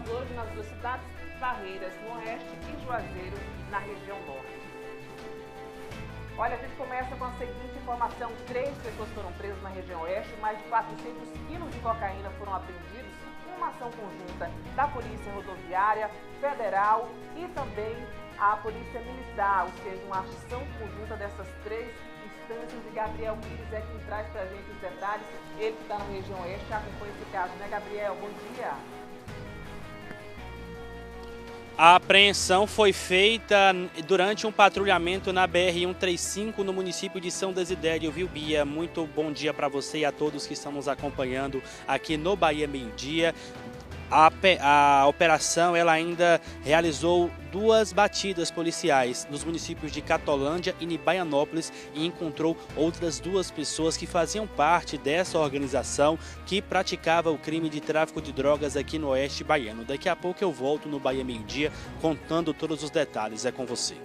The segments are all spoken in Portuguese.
estamos hoje nas duas cidades, Barreiras, no oeste, e Juazeiro, na região norte. Olha, a gente começa com a seguinte informação. 3 pessoas foram presas na região oeste, mais de 400 quilos de cocaína foram apreendidos em uma ação conjunta da Polícia Rodoviária Federal e também a Polícia Militar, ou seja, uma ação conjunta dessas 3 instâncias. E Gabriel Pires é quem traz pra gente os detalhes. Ele que está na região oeste acompanha esse caso, né, Gabriel? Bom dia. A apreensão foi feita durante um patrulhamento na BR-135 no município de São Desidério, viu, Bia? Muito bom dia para você e a todos que estão nos acompanhando aqui no Bahia Meio Dia. A operação ela ainda realizou 2 batidas policiais nos municípios de Catolândia e Baianópolis e encontrou outras 2 pessoas que faziam parte dessa organização que praticava o crime de tráfico de drogas aqui no oeste baiano. Daqui a pouco eu volto no Bahia Meio Dia contando todos os detalhes. É com você.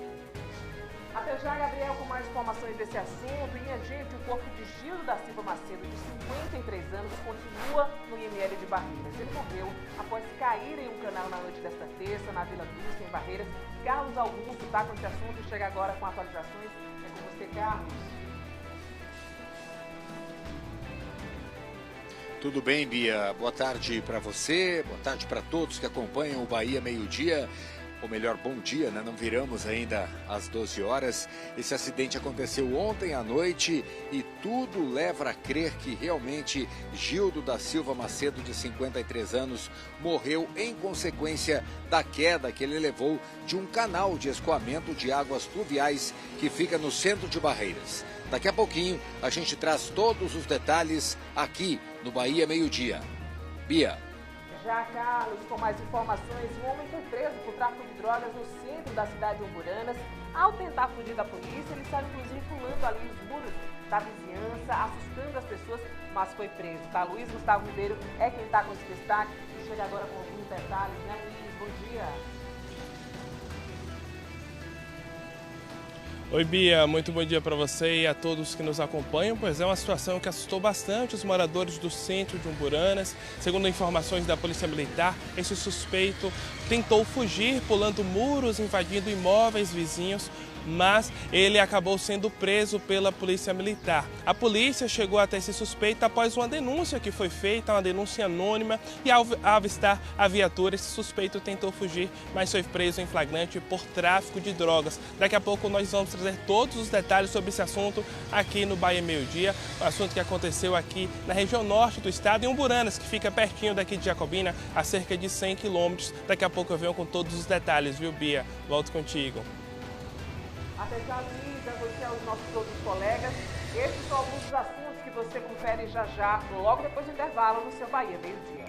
Até já, Gabriel, com mais informações desse assunto. E, minha gente, o corpo de Gildo da Silva Macedo, de 53 anos, continua no IML de Barreiras. Ele morreu após cair em um canal na noite desta terça, na Vila Dulce, em Barreiras. Carlos Augusto está com esse assunto e chega agora com atualizações. É com você, Carlos. Tudo bem, Bia? Boa tarde para você, boa tarde para todos que acompanham o Bahia Meio Dia. Ou melhor, bom dia, né? Não viramos ainda às 12 horas. Esse acidente aconteceu ontem à noite e tudo leva a crer que realmente Gildo da Silva Macedo, de 53 anos, morreu em consequência da queda que ele levou de um canal de escoamento de águas pluviais que fica no centro de Barreiras. Daqui a pouquinho a gente traz todos os detalhes aqui no Bahia Meio Dia. Bia. Já, Carlos, com mais informações, um homem foi preso por tráfico de drogas no centro da cidade de Umburanas. Ao tentar fugir da polícia, ele saiu inclusive pulando ali os muros da vizinhança, assustando as pessoas, mas foi preso. Tá? Luiz Gustavo Ribeiro é quem está com esse destaque e chega agora com alguns detalhes, né, Luiz? Bom dia. Oi, Bia, muito bom dia para você e a todos que nos acompanham, pois é uma situação que assustou bastante os moradores do centro de Umburanas. Segundo informações da Polícia Militar, esse suspeito tentou fugir pulando muros, invadindo imóveis vizinhos, mas ele acabou sendo preso pela Polícia Militar. A polícia chegou até esse suspeito após uma denúncia que foi feita, uma denúncia anônima, e ao avistar a viatura, esse suspeito tentou fugir, mas foi preso em flagrante por tráfico de drogas. Daqui a pouco nós vamos trazer todos os detalhes sobre esse assunto aqui no Bahia Meio Dia, um assunto que aconteceu aqui na região norte do estado, em Umburanas, que fica pertinho daqui de Jacobina, a cerca de 100 quilômetros. Daqui a pouco eu venho com todos os detalhes, viu, Bia? Volto contigo. Até já, Luiz, a você e aos nossos outros colegas. Esses são alguns dos assuntos que você confere já, logo depois do intervalo, no seu Bahia Meio Dia.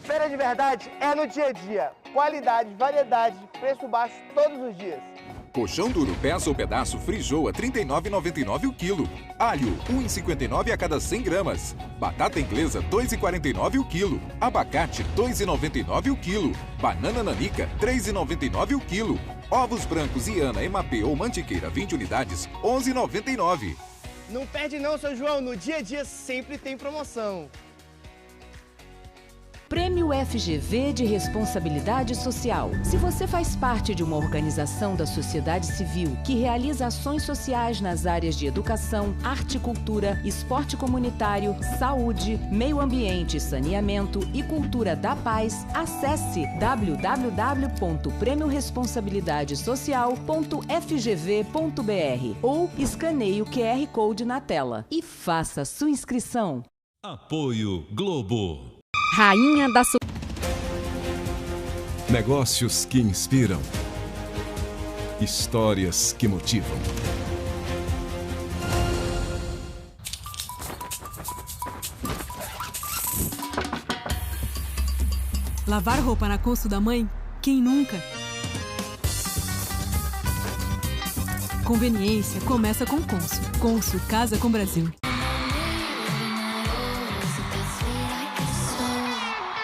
Feira de verdade é no dia a dia. Qualidade, variedade, preço baixo todos os dias. Colchão duro, peça ou pedaço, frijoa, R$ 39,99 o quilo. Alho, R$ 1,59 a cada 100 gramas. Batata inglesa, R$ 2,49 o quilo. Abacate, R$ 2,99 o quilo. Banana nanica, R$ 3,99 o quilo. Ovos brancos Iana, MAP ou Mantiqueira, 20 unidades, R$ 11,99. Não perde não, seu João. No dia a dia sempre tem promoção. Prêmio FGV de Responsabilidade Social. Se você faz parte de uma organização da sociedade civil que realiza ações sociais nas áreas de educação, arte e cultura, esporte comunitário, saúde, meio ambiente, saneamento e cultura da paz, acesse www.premioresponsabilidadesocial.fgv.br ou escaneie o QR Code na tela e faça sua inscrição. Apoio Globo. Rainha da Negócios que inspiram. Histórias que motivam. Lavar roupa na Consul da mãe? Quem nunca? Conveniência começa com Consul. Consul casa com Brasil.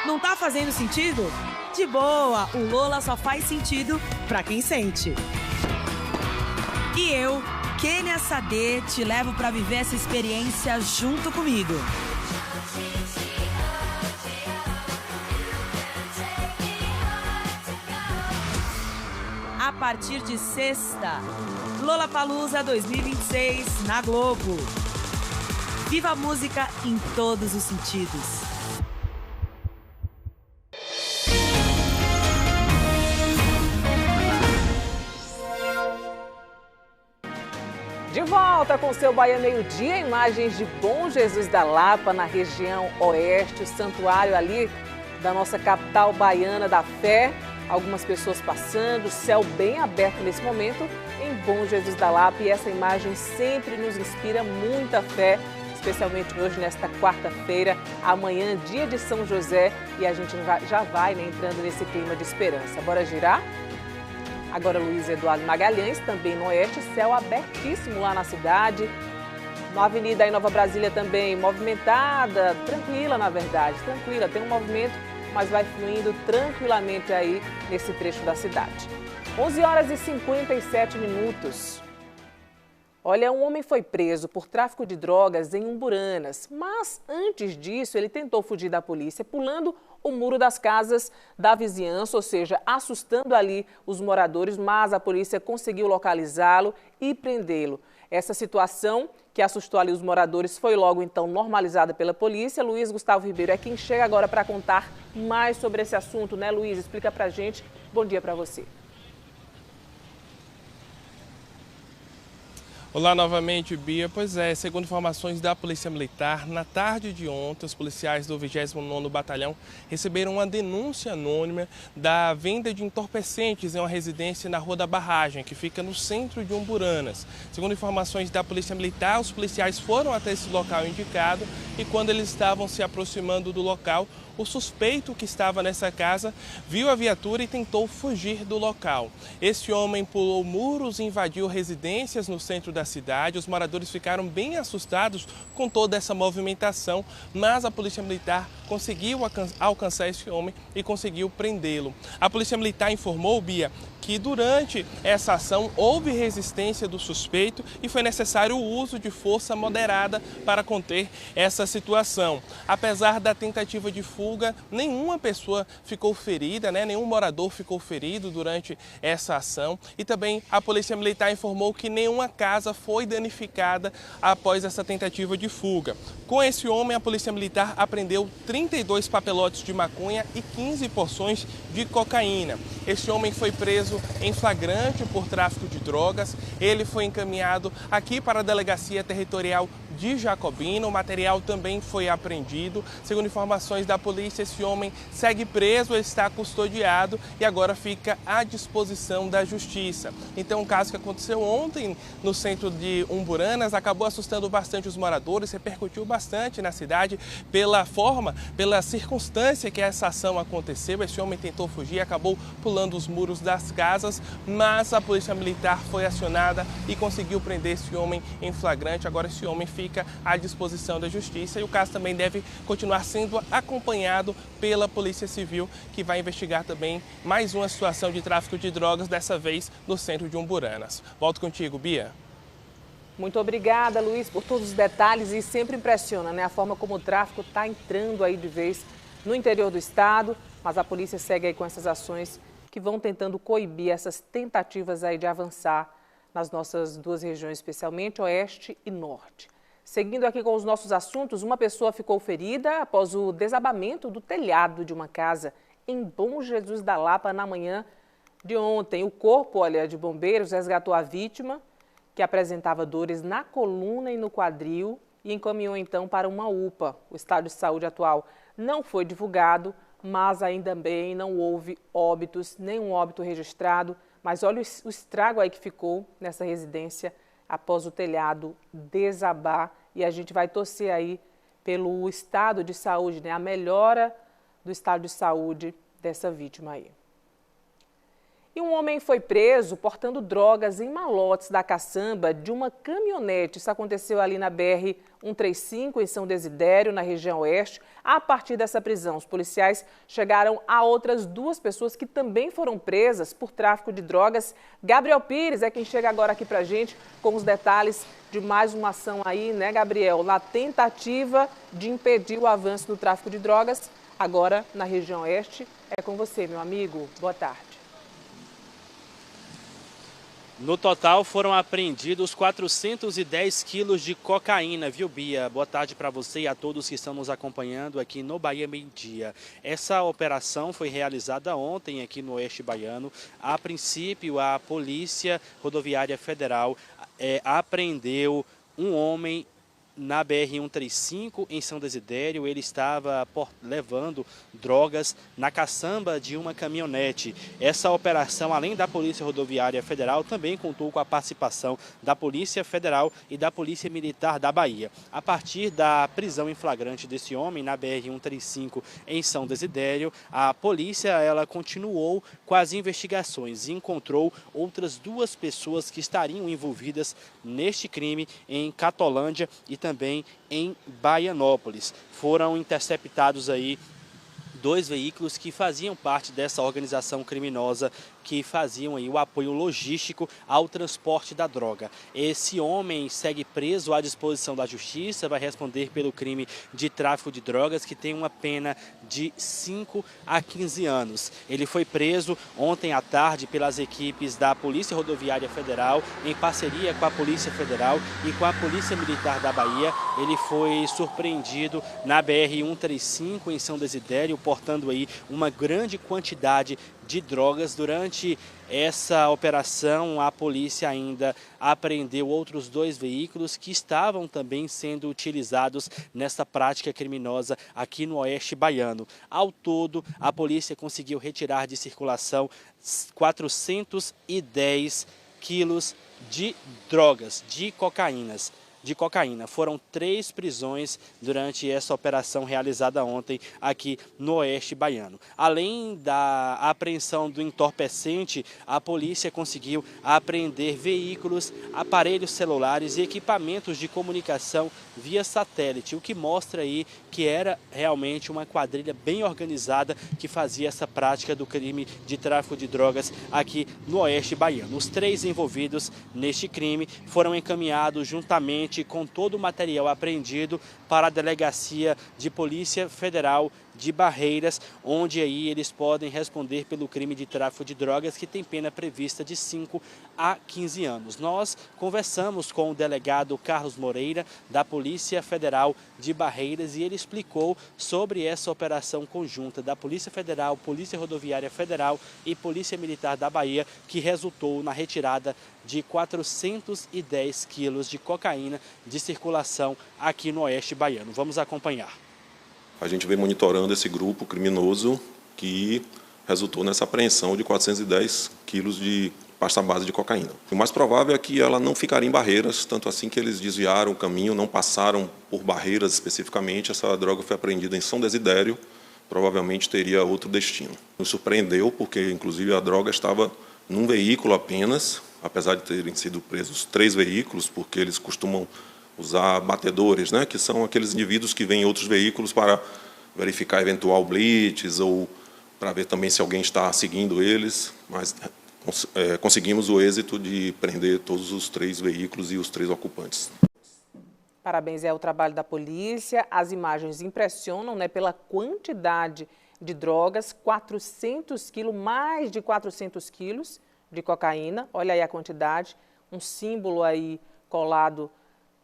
Não tá fazendo sentido? De boa, o Lola só faz sentido pra quem sente. E eu, Kênia Sade, te levo pra viver essa experiência junto comigo. A partir de sexta, Lollapalooza 2026 na Globo. Viva a música em todos os sentidos. De volta com o seu Bahia Meio-Dia, imagens de Bom Jesus da Lapa, na região oeste, o santuário ali da nossa capital baiana da fé. Algumas pessoas passando, céu bem aberto nesse momento em Bom Jesus da Lapa. E essa imagem sempre nos inspira muita fé, especialmente hoje, nesta quarta-feira, amanhã, dia de São José. E a gente já vai entrando nesse clima de esperança. Bora girar? Agora Luiz Eduardo Magalhães, também no oeste, céu abertíssimo lá na cidade. Na avenida em Nova Brasília também movimentada, tranquila na verdade, tranquila, tem um movimento, mas vai fluindo tranquilamente aí nesse trecho da cidade. 11 horas e 57 minutos. Olha, um homem foi preso por tráfico de drogas em Umburanas, mas antes disso ele tentou fugir da polícia pulando o muro das casas da vizinhança, ou seja, assustando ali os moradores, mas a polícia conseguiu localizá-lo e prendê-lo. Essa situação que assustou ali os moradores foi logo então normalizada pela polícia. Luiz Gustavo Ribeiro é quem chega agora para contar mais sobre esse assunto, né, Luiz? Explica pra gente. Bom dia para você. Olá novamente, Bia. Pois é, segundo informações da Polícia Militar, na tarde de ontem, os policiais do 29º Batalhão receberam uma denúncia anônima da venda de entorpecentes em uma residência na Rua da Barragem, que fica no centro de Umburanas. Segundo informações da Polícia Militar, os policiais foram até esse local indicado e quando eles estavam se aproximando do local, o suspeito que estava nessa casa viu a viatura e tentou fugir do local. Esse homem pulou muros e invadiu residências no centro da cidade. Os moradores ficaram bem assustados com toda essa movimentação, mas a Polícia Militar conseguiu alcançar esse homem e conseguiu prendê-lo. A Polícia Militar informou, Bia, que durante essa ação houve resistência do suspeito e foi necessário o uso de força moderada para conter essa situação. Apesar da tentativa de fuga, nenhuma pessoa ficou ferida, nenhum morador ficou ferido durante essa ação. E também a Polícia Militar informou que nenhuma casa foi danificada após essa tentativa de fuga. Com esse homem, a Polícia Militar apreendeu 32 papelotes de maconha e 15 porções de cocaína. Esse homem foi preso em flagrante por tráfico de drogas. Ele foi encaminhado aqui para a Delegacia Territorial de Jacobina. O material também foi apreendido. Segundo informações da polícia, esse homem segue preso, está custodiado e agora fica à disposição da justiça. Então, um caso que aconteceu ontem no centro de Umburanas acabou assustando bastante os moradores, repercutiu bastante na cidade pela forma, pela circunstância que essa ação aconteceu. Esse homem tentou fugir, acabou pulando os muros das casas, mas a Polícia Militar foi acionada e conseguiu prender esse homem em flagrante. Agora esse homem fica à disposição da justiça e o caso também deve continuar sendo acompanhado pela Polícia Civil, que vai investigar também mais uma situação de tráfico de drogas, dessa vez no centro de Umburanas. Volto contigo, Bia. Muito obrigada, Luiz, por todos os detalhes e sempre impressiona, né, a forma como o tráfico está entrando aí de vez no interior do estado, mas a polícia segue aí com essas ações que vão tentando coibir essas tentativas aí de avançar nas nossas duas regiões, especialmente oeste e norte. Seguindo aqui com os nossos assuntos, uma pessoa ficou ferida após o desabamento do telhado de uma casa em Bom Jesus da Lapa na manhã de ontem. O corpo, de bombeiros resgatou a vítima, que apresentava dores na coluna e no quadril, e encaminhou então para uma UPA. O estado de saúde atual não foi divulgado, mas ainda bem não houve óbitos, nenhum óbito registrado. Mas olha o estrago aí que ficou nessa residência após o telhado desabar. E a gente vai torcer aí pelo estado de saúde, né? A melhora do estado de saúde dessa vítima aí. E um homem foi preso portando drogas em malotes da caçamba de uma caminhonete. Isso aconteceu ali na BR-135, em São Desidério, na região oeste. A partir dessa prisão, os policiais chegaram a outras 2 pessoas que também foram presas por tráfico de drogas. Gabriel Pires é quem chega agora aqui pra gente com os detalhes de mais uma ação aí, né, Gabriel? Na tentativa de impedir o avanço do tráfico de drogas, agora na região oeste. É com você, meu amigo. Boa tarde. No total foram apreendidos 410 quilos de cocaína, viu, Bia? Boa tarde para você e a todos que estão nos acompanhando aqui no Bahia Meio Dia. Essa operação foi realizada ontem aqui no Oeste Baiano. A princípio, a Polícia Rodoviária Federal apreendeu um homem na BR-135, em São Desidério. Ele estava levando drogas na caçamba de uma caminhonete. Essa operação, além da Polícia Rodoviária Federal, também contou com a participação da Polícia Federal e da Polícia Militar da Bahia. A partir da prisão em flagrante desse homem na BR-135, em São Desidério, a polícia continuou com as investigações e encontrou outras 2 pessoas que estariam envolvidas neste crime em Catolândia e também em Baianópolis. Foram interceptados aí 2 veículos que faziam parte dessa organização criminosa, que faziam aí o apoio logístico ao transporte da droga. Esse homem segue preso à disposição da justiça, vai responder pelo crime de tráfico de drogas, que tem uma pena de 5 a 15 anos. Ele foi preso ontem à tarde pelas equipes da Polícia Rodoviária Federal, em parceria com a Polícia Federal e com a Polícia Militar da Bahia. Ele foi surpreendido na BR-135, em São Desidério, portando aí uma grande quantidade de drogas. Durante essa operação, a polícia ainda apreendeu outros 2 veículos que estavam também sendo utilizados nessa prática criminosa aqui no Oeste Baiano. Ao todo, a polícia conseguiu retirar de circulação 410 quilos de drogas, de cocaína. Foram 3 prisões durante essa operação realizada ontem aqui no Oeste Baiano. Além da apreensão do entorpecente, a polícia conseguiu apreender veículos, aparelhos celulares e equipamentos de comunicação via satélite, o que mostra aí que era realmente uma quadrilha bem organizada que fazia essa prática do crime de tráfico de drogas aqui no Oeste Baiano. Os 3 envolvidos neste crime foram encaminhados juntamente com todo o material apreendido para a Delegacia de Polícia Federal de Barreiras, onde aí eles podem responder pelo crime de tráfico de drogas, que tem pena prevista de 5 a 15 anos. Nós conversamos com o delegado Carlos Moreira, da Polícia Federal de Barreiras, e ele explicou sobre essa operação conjunta da Polícia Federal, Polícia Rodoviária Federal e Polícia Militar da Bahia, que resultou na retirada de 410 quilos de cocaína de circulação aqui no Oeste Baiano. Vamos acompanhar. A gente vem monitorando esse grupo criminoso que resultou nessa apreensão de 410 quilos de pasta base de cocaína. O mais provável é que ela não ficaria em Barreiras, tanto assim que eles desviaram o caminho, não passaram por Barreiras especificamente. Essa droga foi apreendida em São Desidério, provavelmente teria outro destino. Nos surpreendeu porque, inclusive, a droga estava num veículo apenas, apesar de terem sido presos 3 veículos, porque eles costumam usar batedores, né, que são aqueles indivíduos que vêm em outros veículos para verificar eventual blitz ou para ver também se alguém está seguindo eles, mas conseguimos o êxito de prender todos os 3 veículos e os 3 ocupantes. Parabéns ao trabalho da polícia. As imagens impressionam, né, pela quantidade de drogas, 400 quilos, mais de 400 quilos de cocaína. Olha aí a quantidade, um símbolo aí colado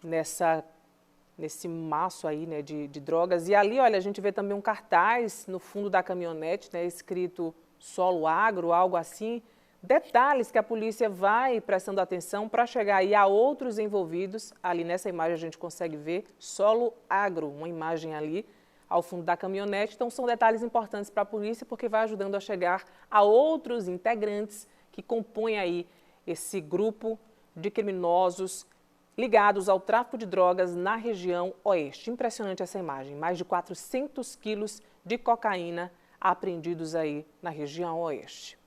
nesse maço aí, né, de drogas. E ali, olha, a gente vê também um cartaz no fundo da caminhonete, né, escrito Solo Agro, algo assim. Detalhes que a polícia vai prestando atenção para chegar aí a outros envolvidos. Ali nessa imagem a gente consegue ver Solo Agro, uma imagem ali ao fundo da caminhonete. Então são detalhes importantes para a polícia, porque vai ajudando a chegar a outros integrantes que compõem aí esse grupo de criminosos ligados ao tráfico de drogas na região oeste. Impressionante essa imagem, mais de 400 quilos de cocaína apreendidos aí na região oeste.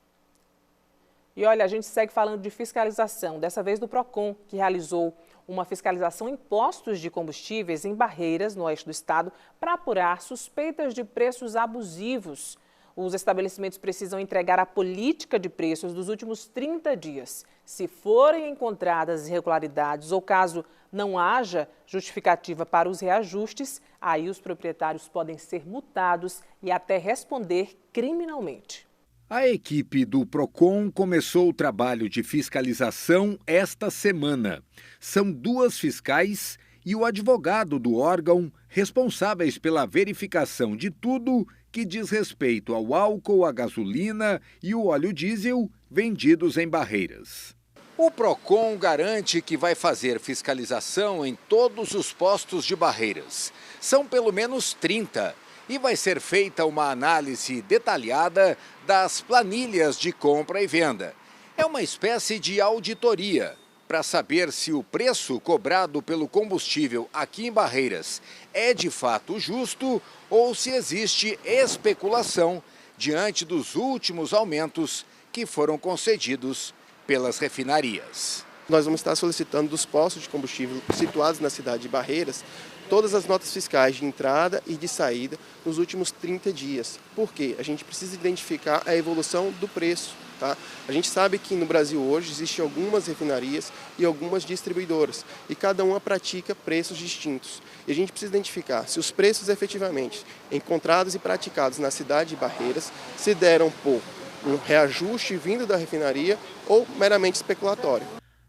E olha, a gente segue falando de fiscalização, dessa vez do PROCON, que realizou uma fiscalização em postos de combustíveis em Barreiras, no oeste do estado, para apurar suspeitas de preços abusivos. Os estabelecimentos precisam entregar a política de preços dos últimos 30 dias. Se forem encontradas irregularidades ou caso não haja justificativa para os reajustes, aí os proprietários podem ser multados e até responder criminalmente. A equipe do PROCON começou o trabalho de fiscalização esta semana. São 2 fiscais e o advogado do órgão responsáveis pela verificação de tudo que diz respeito ao álcool, à gasolina e o óleo diesel vendidos em Barreiras. O PROCON garante que vai fazer fiscalização em todos os postos de Barreiras. São pelo menos 30. E vai ser feita uma análise detalhada das planilhas de compra e venda. É uma espécie de auditoria para saber se o preço cobrado pelo combustível aqui em Barreiras é de fato justo ou se existe especulação diante dos últimos aumentos que foram concedidos pelas refinarias. Nós vamos estar solicitando dos postos de combustível situados na cidade de Barreiras todas as notas fiscais de entrada e de saída nos últimos 30 dias. Por quê? A gente precisa identificar a evolução do preço. Tá? A gente sabe que no Brasil hoje existem algumas refinarias e algumas distribuidoras e cada uma pratica preços distintos. E a gente precisa identificar se os preços efetivamente encontrados e praticados na cidade de Barreiras se deram por um reajuste vindo da refinaria ou meramente especulatório.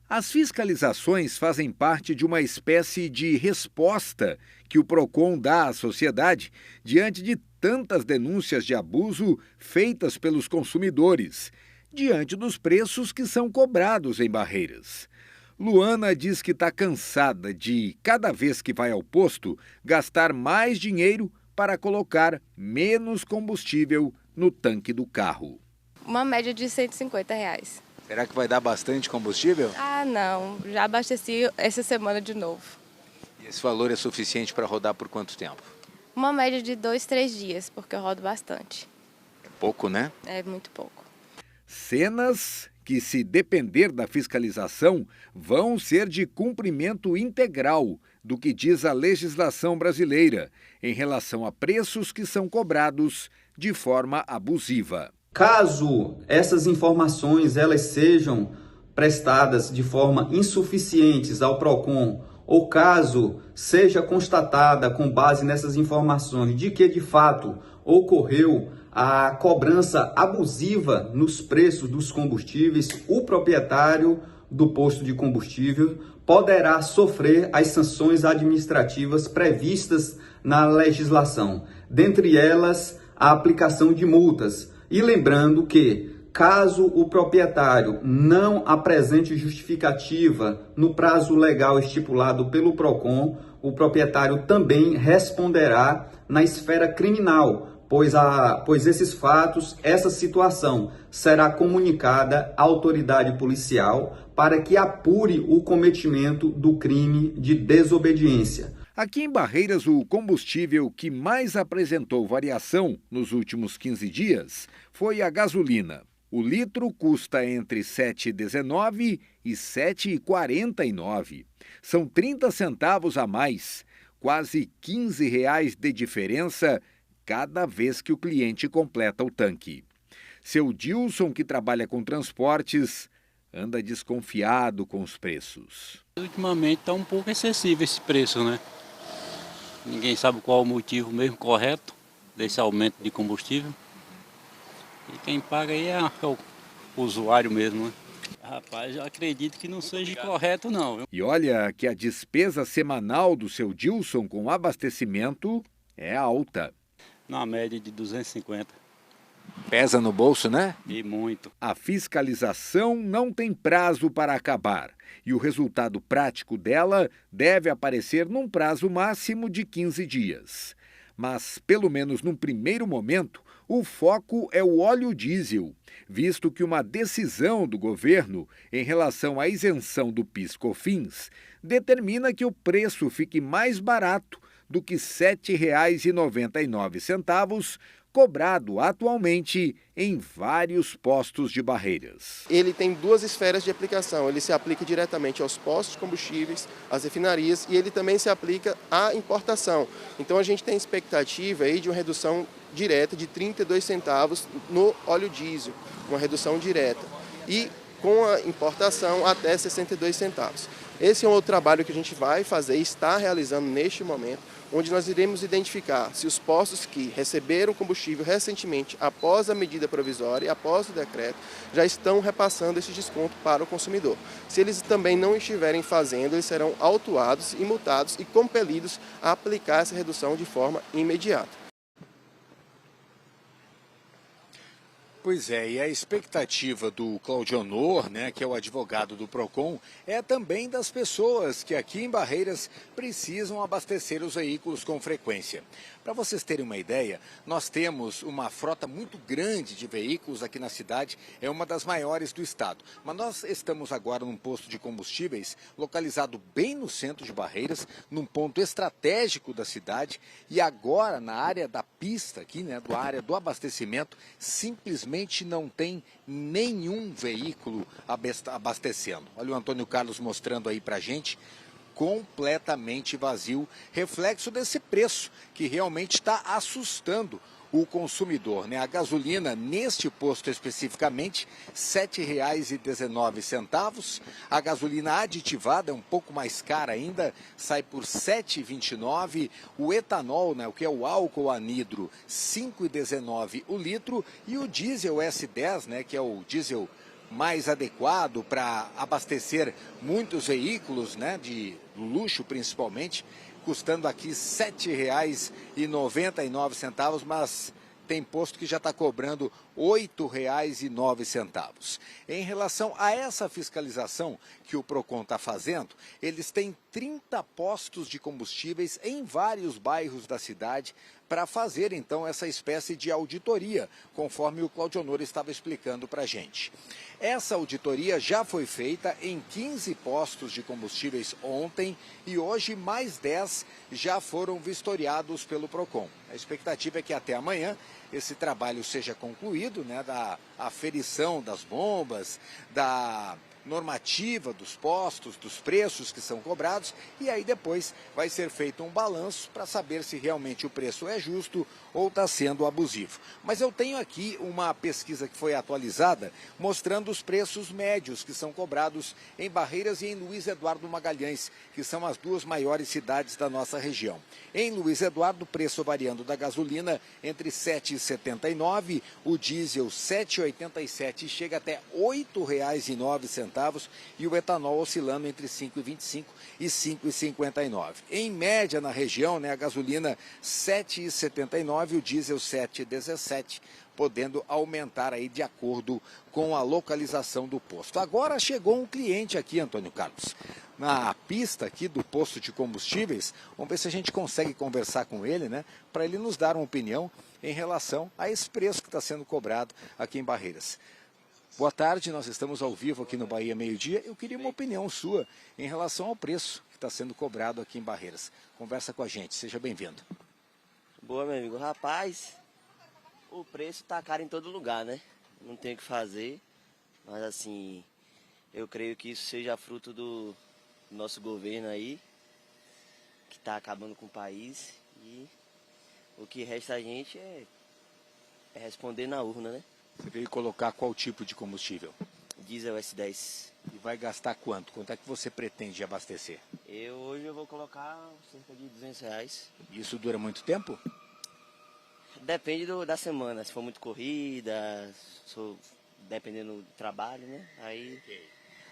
As fiscalizações fazem parte de uma espécie de resposta que o PROCON dá à sociedade diante de tantas denúncias de abuso feitas pelos consumidores, diante dos preços que são cobrados em Barreiras. Luana diz que está cansada de, cada vez que vai ao posto, gastar mais dinheiro para colocar menos combustível no tanque do carro. Uma média de R$150. Será que vai dar bastante combustível? Ah, não. Já abasteci essa semana de novo. E esse valor é suficiente para rodar por quanto tempo? Uma média de 2, 3 dias, porque eu rodo bastante. É pouco, né? É muito pouco. Cenas que, se depender da fiscalização, vão ser de cumprimento integral do que diz a legislação brasileira em relação a preços que são cobrados de forma abusiva. Caso essas informações elas sejam prestadas de forma insuficientes ao PROCON, ou caso seja constatada com base nessas informações de que de fato ocorreu a cobrança abusiva nos preços dos combustíveis, o proprietário do posto de combustível poderá sofrer as sanções administrativas previstas na legislação, dentre elas a aplicação de multas. E lembrando que, caso o proprietário não apresente justificativa no prazo legal estipulado pelo PROCON, o proprietário também responderá na esfera criminal, pois esses fatos, essa situação será comunicada à autoridade policial para que apure o cometimento do crime de desobediência. Aqui em Barreiras, o combustível que mais apresentou variação nos últimos 15 dias foi a gasolina. O litro custa entre R$ 7,19 e R$ 7,49. São 30 centavos a mais, quase R$ 15 de diferença cada vez que o cliente completa o tanque. Seu Dilson, que trabalha com transportes, anda desconfiado com os preços. Ultimamente está um pouco excessivo esse preço, né? Ninguém sabe qual o motivo mesmo correto desse aumento de combustível. E quem paga aí é o usuário mesmo, né? Rapaz, eu acredito que não seja correto não. Viu? E olha que a despesa semanal do seu Dilson com abastecimento é alta. Na média de 250. Pesa no bolso, né? E muito. A fiscalização não tem prazo para acabar e o resultado prático dela deve aparecer num prazo máximo de 15 dias. Mas, pelo menos num primeiro momento, o foco é o óleo diesel, visto que uma decisão do governo em relação à isenção do PIS/COFINS determina que o preço fique mais barato do que R$ 7,99 cobrado atualmente em vários postos de Barreiras. Ele tem duas esferas de aplicação. Ele se aplica diretamente aos postos de combustíveis, às refinarias, e ele também se aplica à importação. Então a gente tem expectativa aí de uma redução direta de 32 centavos no óleo diesel, uma redução direta. E com a importação até 62 centavos. Esse é um outro trabalho que a gente vai fazer e está realizando neste momento, onde nós iremos identificar se os postos que receberam combustível recentemente após a medida provisória e após o decreto já estão repassando esse desconto para o consumidor. Se eles também não estiverem fazendo, eles serão autuados e multados e compelidos a aplicar essa redução de forma imediata. Pois é, e a expectativa do Claudionor, né, que é o advogado do Procon, é também das pessoas que aqui em Barreiras precisam abastecer os veículos com frequência. Para vocês terem uma ideia, nós temos uma frota muito grande de veículos aqui na cidade, é uma das maiores do estado. Mas nós estamos agora num posto de combustíveis localizado bem no centro de Barreiras, num ponto estratégico da cidade, e agora na área da pista aqui, né, da área do abastecimento, simplesmente não tem nenhum veículo abastecendo. Olha o Antônio Carlos mostrando aí pra gente, completamente vazio, reflexo desse preço que realmente está assustando o consumidor, né? A gasolina, neste posto especificamente, R$ 7,19. A gasolina aditivada é um pouco mais cara ainda, sai por R$ 7,29. O etanol, né, o que é o álcool anidro, R$ 5,19 o litro. E o diesel S10, né, que é o diesel mais adequado para abastecer muitos veículos, né, de luxo principalmente, custando aqui R$ 7,99, mas tem posto que já está cobrando R$ 8,09. Em relação a essa fiscalização que o Procon está fazendo, eles têm 30 postos de combustíveis em vários bairros da cidade para fazer, então, essa espécie de auditoria, conforme o Claudionor estava explicando para a gente. Essa auditoria já foi feita em 15 postos de combustíveis ontem e hoje mais 10 já foram vistoriados pelo Procon. A expectativa é que até amanhã esse trabalho seja concluído, né, da aferição das bombas, da normativa dos postos, dos preços que são cobrados, e aí depois vai ser feito um balanço para saber se realmente o preço é justo ou está sendo abusivo. Mas eu tenho aqui uma pesquisa que foi atualizada mostrando os preços médios que são cobrados em Barreiras e em Luiz Eduardo Magalhães, que são as duas maiores cidades da nossa região. Em Luiz Eduardo, o preço variando da gasolina entre R$ 7,79, o diesel R$ 7,87 chega até R$ 8,09, e o etanol oscilando entre 5,25 e 5,59. Em média na região, né, a gasolina R$ 7,79 e o diesel R$ 7,17, podendo aumentar aí de acordo com a localização do posto. Agora chegou um cliente aqui, Antônio Carlos, na pista aqui do posto de combustíveis. Vamos ver se a gente consegue conversar com ele, né, para ele nos dar uma opinião em relação a esse preço que está sendo cobrado aqui em Barreiras. Boa tarde, nós estamos ao vivo aqui no Bahia Meio Dia. Eu queria uma opinião sua em relação ao preço que está sendo cobrado aqui em Barreiras. Conversa com a gente, seja bem-vindo. Boa, meu amigo. Rapaz, o preço tá caro em todo lugar, né? Não tem o que fazer, mas assim, eu creio que isso seja fruto do nosso governo aí, que tá acabando com o país, e o que resta a gente é responder na urna, né? Você veio colocar qual tipo de combustível? Diesel S10. E vai gastar quanto? Quanto é que você pretende abastecer? Hoje eu vou colocar cerca de R$200. Isso dura muito tempo? Depende da semana. Se for muito corrida, dependendo do trabalho, né? Aí...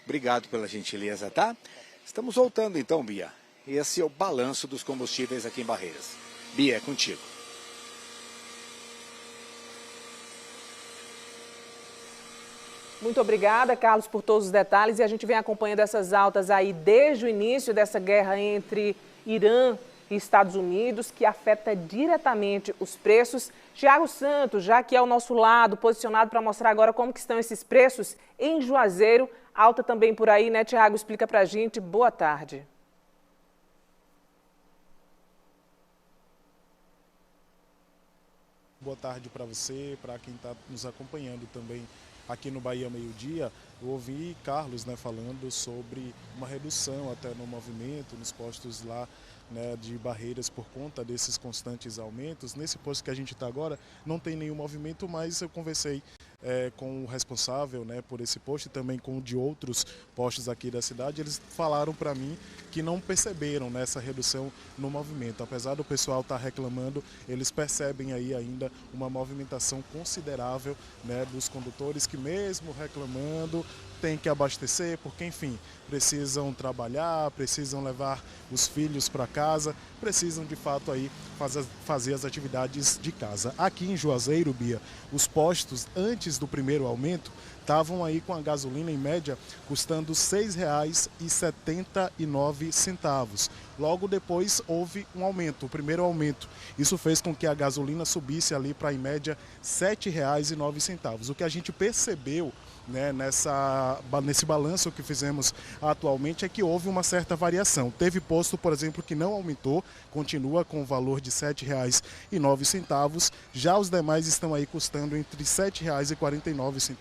Obrigado pela gentileza, tá? Estamos voltando então, Bia. Esse é o balanço dos combustíveis aqui em Barreiras. Bia, é contigo. Muito obrigada, Carlos, por todos os detalhes. E a gente vem acompanhando essas altas aí desde o início dessa guerra entre Irã e Estados Unidos, que afeta diretamente os preços. Tiago Santos, já que é ao nosso lado, posicionado para mostrar agora como que estão esses preços em Juazeiro. Alta também por aí, né, Tiago? Explica para a gente. Boa tarde. Boa tarde para você, para quem está nos acompanhando também aqui no Bahia Meio Dia. Eu ouvi Carlos, né, falando sobre uma redução até no movimento, nos postos lá, né, de barreiras por conta desses constantes aumentos. Nesse posto que a gente está agora não tem nenhum movimento, mas eu conversei com o responsável, né, por esse posto e também com o de outros postos aqui da cidade. Eles falaram para mim que não perceberam, né, essa redução no movimento. Apesar do pessoal estar reclamando, eles percebem aí ainda uma movimentação considerável, né, dos condutores que mesmo reclamando tem que abastecer, porque enfim, precisam trabalhar, precisam levar os filhos para casa, precisam de fato aí fazer as atividades de casa. Aqui em Juazeiro, Bia, os postos antes do primeiro aumento estavam aí com a gasolina em média custando R$ 6,79. Logo depois houve um aumento, o primeiro aumento. Isso fez com que a gasolina subisse ali para em média R$ 7,09. O que a gente percebeu, né, nesse balanço que fizemos atualmente é que houve uma certa variação. Teve posto, por exemplo, que não aumentou, continua com o valor de R$ 7,09. Já os demais estão aí custando entre R$ 7,49 e R$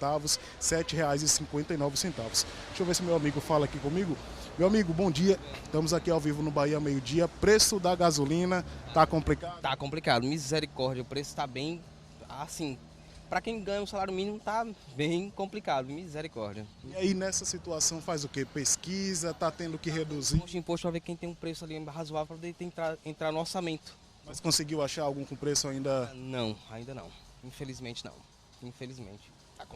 7,59. Deixa eu ver se meu amigo fala aqui comigo. Meu amigo, bom dia. Estamos aqui ao vivo no Bahia Meio Dia. Preço da gasolina tá complicado? Tá complicado, misericórdia. O preço tá bem, assim, para quem ganha um salário mínimo tá bem complicado, misericórdia. E aí nessa situação faz o quê? Pesquisa, tá tendo que reduzir? Imposto para ver quem tem um preço ali razoável para poder entrar no orçamento. Mas conseguiu achar algum com preço ainda? Não, ainda não. Infelizmente não. Infelizmente.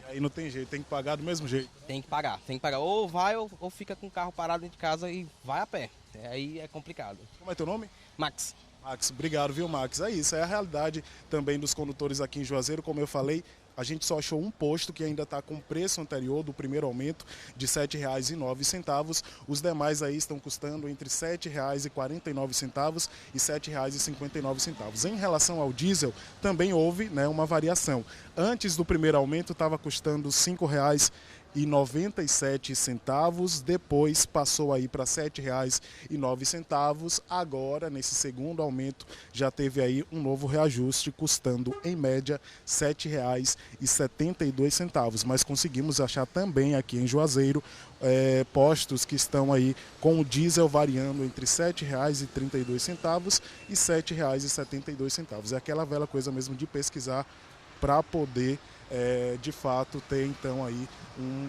E aí não tem jeito, tem que pagar do mesmo jeito? Tem que pagar. Ou vai ou fica com o carro parado dentro de casa e vai a pé. Aí é complicado. Como é teu nome? Max. Max, obrigado, viu, Max? É isso, é a realidade também dos condutores aqui em Juazeiro. Como eu falei, a gente só achou um posto que ainda está com o preço anterior do primeiro aumento de R$ 7,09. Os demais aí estão custando entre R$ 7,49 e R$ 7,59. Em relação ao diesel, também houve, né, uma variação. Antes do primeiro aumento estava custando R$ 5,97, depois passou aí para R$ 7,09. Agora, nesse segundo aumento, já teve aí um novo reajuste, custando em média R$ 7,72. Mas conseguimos achar também aqui em Juazeiro postos que estão aí com o diesel variando entre R$ 7,32 e R$ 7,72. É aquela velha coisa mesmo de pesquisar para poder de fato ter então aí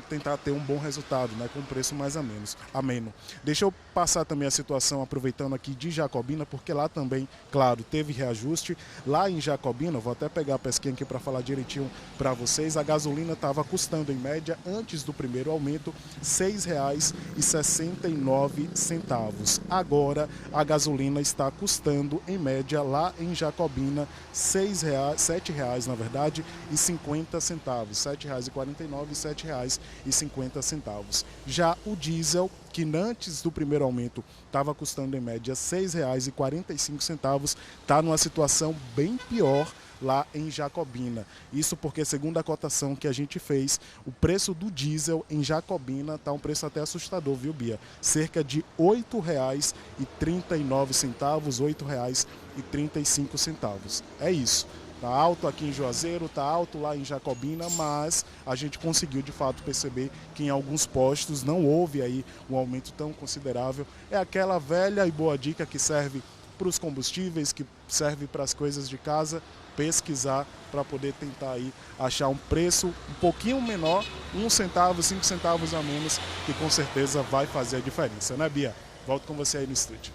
tentar ter um bom resultado, né, com um preço mais ameno. Deixa eu passar também a situação, aproveitando aqui de Jacobina, porque lá também, claro, teve reajuste. Lá em Jacobina, vou até pegar a pesquinha aqui para falar direitinho para vocês, a gasolina estava custando em média, antes do primeiro aumento, R$ 6,69. Agora a gasolina está custando em média lá em Jacobina R$ 7,00, na verdade, e 50 centavos, R$ 7,49 e R$ 7,50. Já o diesel, que antes do primeiro aumento estava custando em média R$ 6,45, está numa situação bem pior lá em Jacobina. Isso porque, segundo a cotação que a gente fez, o preço do diesel em Jacobina está um preço até assustador, viu, Bia? Cerca de R$ 8,39, R$ 8,35. É isso. Está alto aqui em Juazeiro, está alto lá em Jacobina, mas a gente conseguiu de fato perceber que em alguns postos não houve aí um aumento tão considerável. É aquela velha e boa dica que serve para os combustíveis, que serve para as coisas de casa, pesquisar para poder tentar aí achar um preço um pouquinho menor, 1 centavo, 5 centavos a menos, que com certeza vai fazer a diferença, né, Bia? Volto com você aí no estúdio.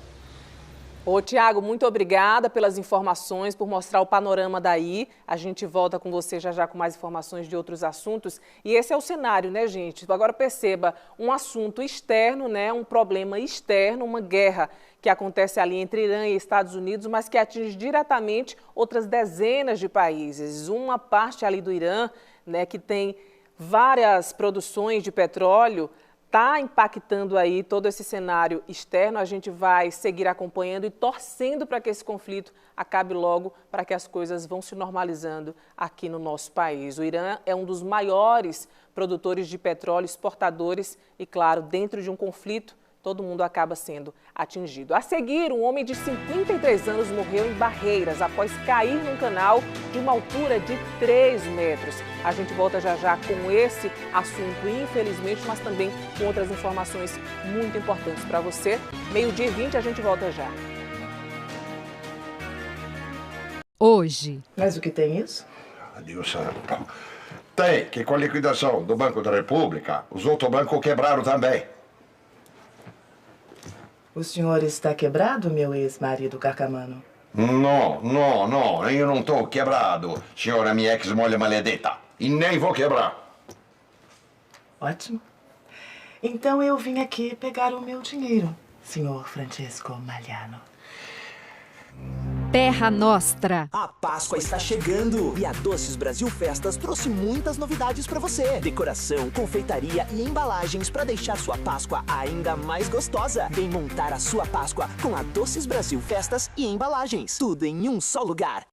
Ô, Tiago, muito obrigada pelas informações, por mostrar o panorama daí. A gente volta com você já com mais informações de outros assuntos. E esse é o cenário, né, gente? Agora perceba, um assunto externo, né, um problema externo, uma guerra que acontece ali entre Irã e Estados Unidos, mas que atinge diretamente outras dezenas de países. Uma parte ali do Irã, né, que tem várias produções de petróleo, está impactando aí todo esse cenário externo. A gente vai seguir acompanhando e torcendo para que esse conflito acabe logo, para que as coisas vão se normalizando aqui no nosso país. O Irã é um dos maiores produtores de petróleo, exportadores, e claro, dentro de um conflito, todo mundo acaba sendo atingido. A seguir, um homem de 53 anos morreu em Barreiras após cair num canal de uma altura de 3 metros. A gente volta já já com esse assunto, infelizmente, mas também com outras informações muito importantes para você. 12h20, a gente volta já. Hoje. Mas o que tem isso? Deus santo. Tem, que com a liquidação do Banco da República, os outros bancos quebraram também. O senhor está quebrado, meu ex-marido Carcamano? Não, eu não estou quebrado, senhora minha ex-molha maledeta. E nem vou quebrar. Ótimo. Então eu vim aqui pegar o meu dinheiro, senhor Francesco Magliano. Terra Nostra. A Páscoa está chegando e a Doces Brasil Festas trouxe muitas novidades para você. Decoração, confeitaria e embalagens para deixar sua Páscoa ainda mais gostosa. Vem montar a sua Páscoa com a Doces Brasil Festas e embalagens. Tudo em um só lugar.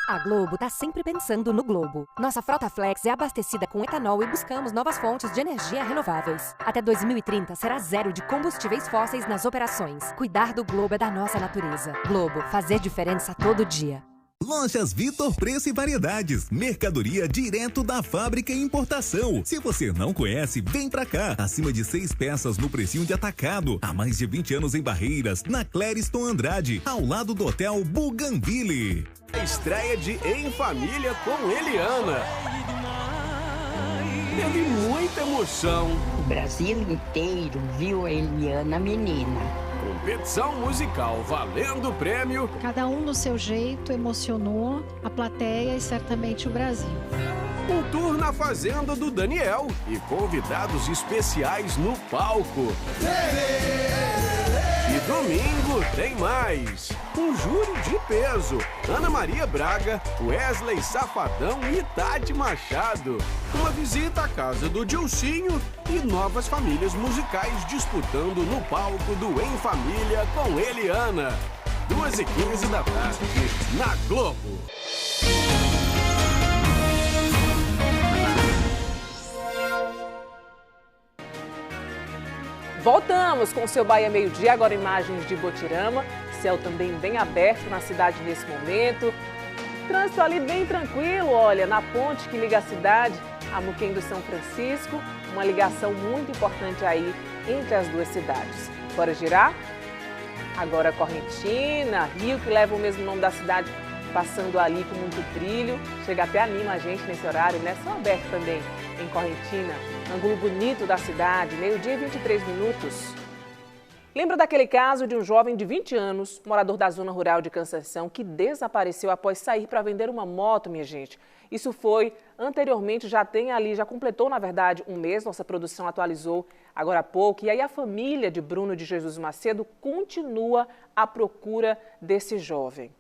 A Globo tá sempre pensando no globo. Nossa frota Flex é abastecida com etanol e buscamos novas fontes de energia renováveis. Até 2030 será zero de combustíveis fósseis nas operações. Cuidar do globo é da nossa natureza. Globo, fazer diferença todo dia. Lojas Vitor Preço e Variedades. Mercadoria direto da fábrica e importação. Se você não conhece, vem pra cá. Acima de 6 peças no precinho de atacado. Há mais de 20 anos em Barreiras, na Clériston Andrade, ao lado do Hotel Bougainville. A estreia de Em Família com Eliana. Teve muita emoção. O Brasil inteiro viu a Eliana menina. Competição musical valendo prêmio. Cada um do seu jeito emocionou a plateia e certamente o Brasil. Um tour na fazenda do Daniel e convidados especiais no palco. E domingo tem mais. Um júri de peso. Ana Maria Braga, Wesley Safadão e Tati Machado. Uma visita à casa do Dilcinho e novas famílias musicais disputando no palco do Em Família com Eliana. 2h15 da tarde, na Globo. Voltamos com o seu Bahia Meio-Dia, agora imagens de Botirama. Céu também bem aberto na cidade nesse momento. Trânsito ali bem tranquilo, olha, na ponte que liga a cidade a Muquem do São Francisco. Uma ligação muito importante aí entre as duas cidades. Bora girar? Agora Correntina, Rio, que leva o mesmo nome da cidade, passando ali com muito brilho. Chega até anima a gente nesse horário, né? São aberto também em Correntina. Ângulo bonito da cidade, 12h23. Lembra daquele caso de um jovem de 20 anos, morador da zona rural de Cansanção, que desapareceu após sair para vender uma moto, minha gente? Isso foi anteriormente, já completou, na verdade, um mês, nossa produção atualizou agora há pouco. E aí a família de Bruno de Jesus Macedo continua à procura desse jovem.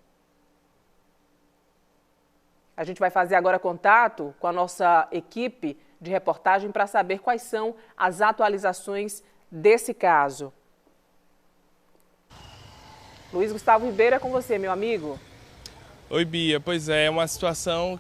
A gente vai fazer agora contato com a nossa equipe de reportagem para saber quais são as atualizações desse caso. Luiz Gustavo Ribeiro, é com você, meu amigo. Oi, Bia. Pois é, uma situação...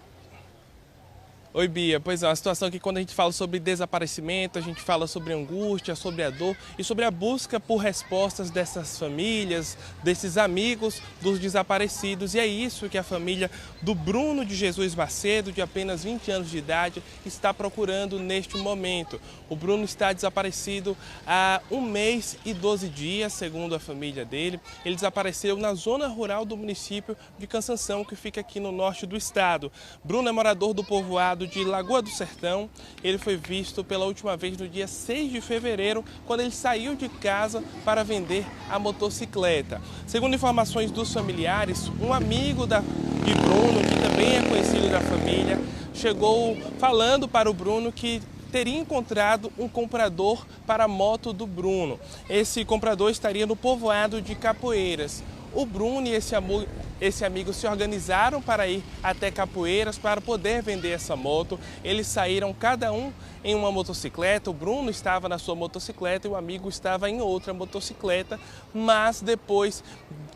Oi, Bia. Pois é, uma situação que quando a gente fala sobre desaparecimento, a gente fala sobre angústia, sobre a dor e sobre a busca por respostas dessas famílias, desses amigos dos desaparecidos. E é isso que a família do Bruno de Jesus Macedo, de apenas 20 anos de idade, está procurando neste momento. O Bruno está desaparecido há 1 mês e 12 dias, segundo a família dele. Ele desapareceu na zona rural do município de Cansanção, que fica aqui no norte do estado. Bruno é morador do povoado de Lagoa do Sertão. Ele foi visto pela última vez no dia 6 de fevereiro, quando ele saiu de casa para vender a motocicleta. Segundo informações dos familiares, um amigo de Bruno, que também é conhecido da família, chegou falando para o Bruno que teria encontrado um comprador para a moto do Bruno. Esse comprador estaria no povoado de Capoeiras. O Bruno e esse amigo se organizaram para ir até Capoeiras para poder vender essa moto. Eles saíram cada um em uma motocicleta. O Bruno estava na sua motocicleta e o amigo estava em outra motocicleta, mas depois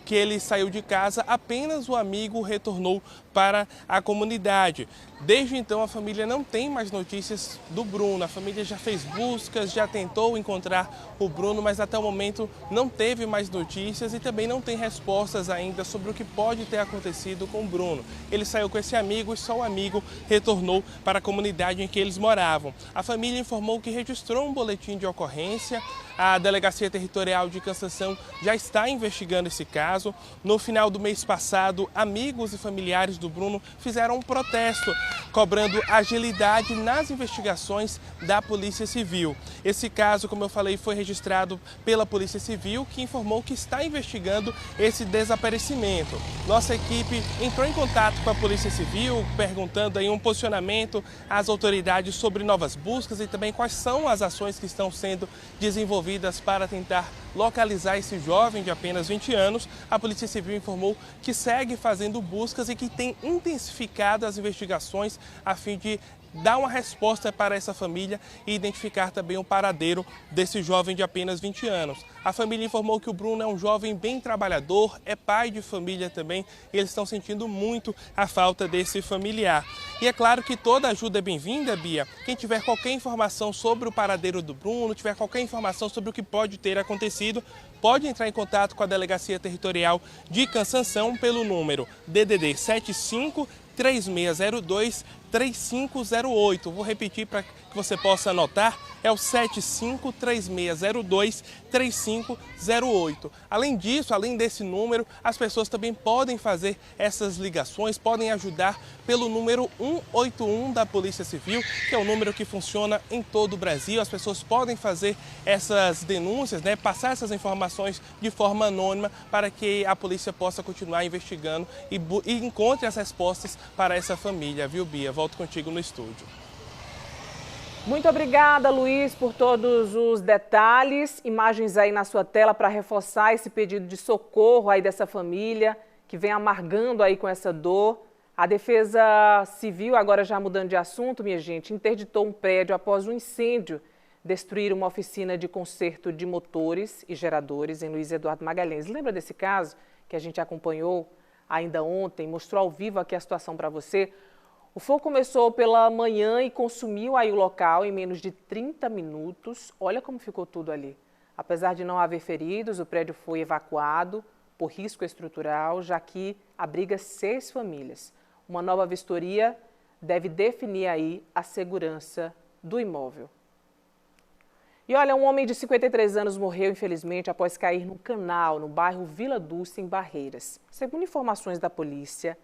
que ele saiu de casa, apenas o amigo retornou para a comunidade. Desde então, a família não tem mais notícias do Bruno. A família já fez buscas, já tentou encontrar o Bruno, mas até o momento não teve mais notícias e também não tem respostas ainda sobre o que pode ter acontecido com o Bruno. Ele saiu com esse amigo e só o amigo retornou para a comunidade em que eles moravam. A família informou que registrou um boletim de ocorrência. A Delegacia Territorial de Cansanção já está investigando esse caso. No final do mês passado, amigos e familiares do Bruno fizeram um protesto, cobrando agilidade nas investigações da Polícia Civil. Esse caso, como eu falei, foi registrado pela Polícia Civil, que informou que está investigando esse desaparecimento. Nossa equipe entrou em contato com a Polícia Civil, perguntando aí um posicionamento às autoridades sobre novas buscas e também quais são as ações que estão sendo desenvolvidas para tentar localizar esse jovem de apenas 20 anos. A Polícia Civil informou que segue fazendo buscas e que tem intensificado as investigações a fim de dar uma resposta para essa família e identificar também o paradeiro desse jovem de apenas 20 anos. A família informou que o Bruno é um jovem bem trabalhador, é pai de família também, e eles estão sentindo muito a falta desse familiar. E é claro que toda ajuda é bem-vinda, Bia. Quem tiver qualquer informação sobre o paradeiro do Bruno, tiver qualquer informação sobre o que pode ter acontecido, pode entrar em contato com a Delegacia Territorial de Cansanção pelo número DDD 75 3602 3508. Vou repetir para que você possa anotar, é o 753602 3508. Além disso, além desse número, as pessoas também podem fazer essas ligações, podem ajudar pelo número 181 da Polícia Civil, que é o número que funciona em todo o Brasil. As pessoas podem fazer essas denúncias, passar essas informações de forma anônima para que a polícia possa continuar investigando e encontre as respostas para essa família, viu, Bia? Volto contigo no estúdio. Muito obrigada, Luiz, por todos os detalhes. Imagens aí na sua tela para reforçar esse pedido de socorro aí dessa família que vem amargando aí com essa dor. A Defesa Civil, agora já mudando de assunto, minha gente, interditou um prédio após um incêndio destruir uma oficina de conserto de motores e geradores em Luiz Eduardo Magalhães. Lembra desse caso que a gente acompanhou ainda ontem, mostrou ao vivo aqui a situação para você? O fogo começou pela manhã e consumiu aí o local em menos de 30 minutos. Olha como ficou tudo ali. Apesar de não haver feridos, o prédio foi evacuado por risco estrutural, já que abriga 6 famílias. Uma nova vistoria deve definir aí a segurança do imóvel. E olha, um homem de 53 anos morreu, infelizmente, após cair num canal no bairro Vila Dulce, em Barreiras. Segundo informações da polícia,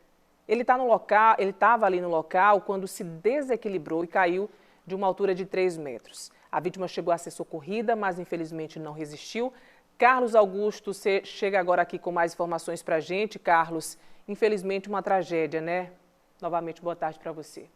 ele estava ali no local quando se desequilibrou e caiu de uma altura de 3 metros. A vítima chegou a ser socorrida, mas infelizmente não resistiu. Carlos Augusto chega agora aqui com mais informações para a gente. Carlos, infelizmente uma tragédia, né? Novamente, boa tarde para você.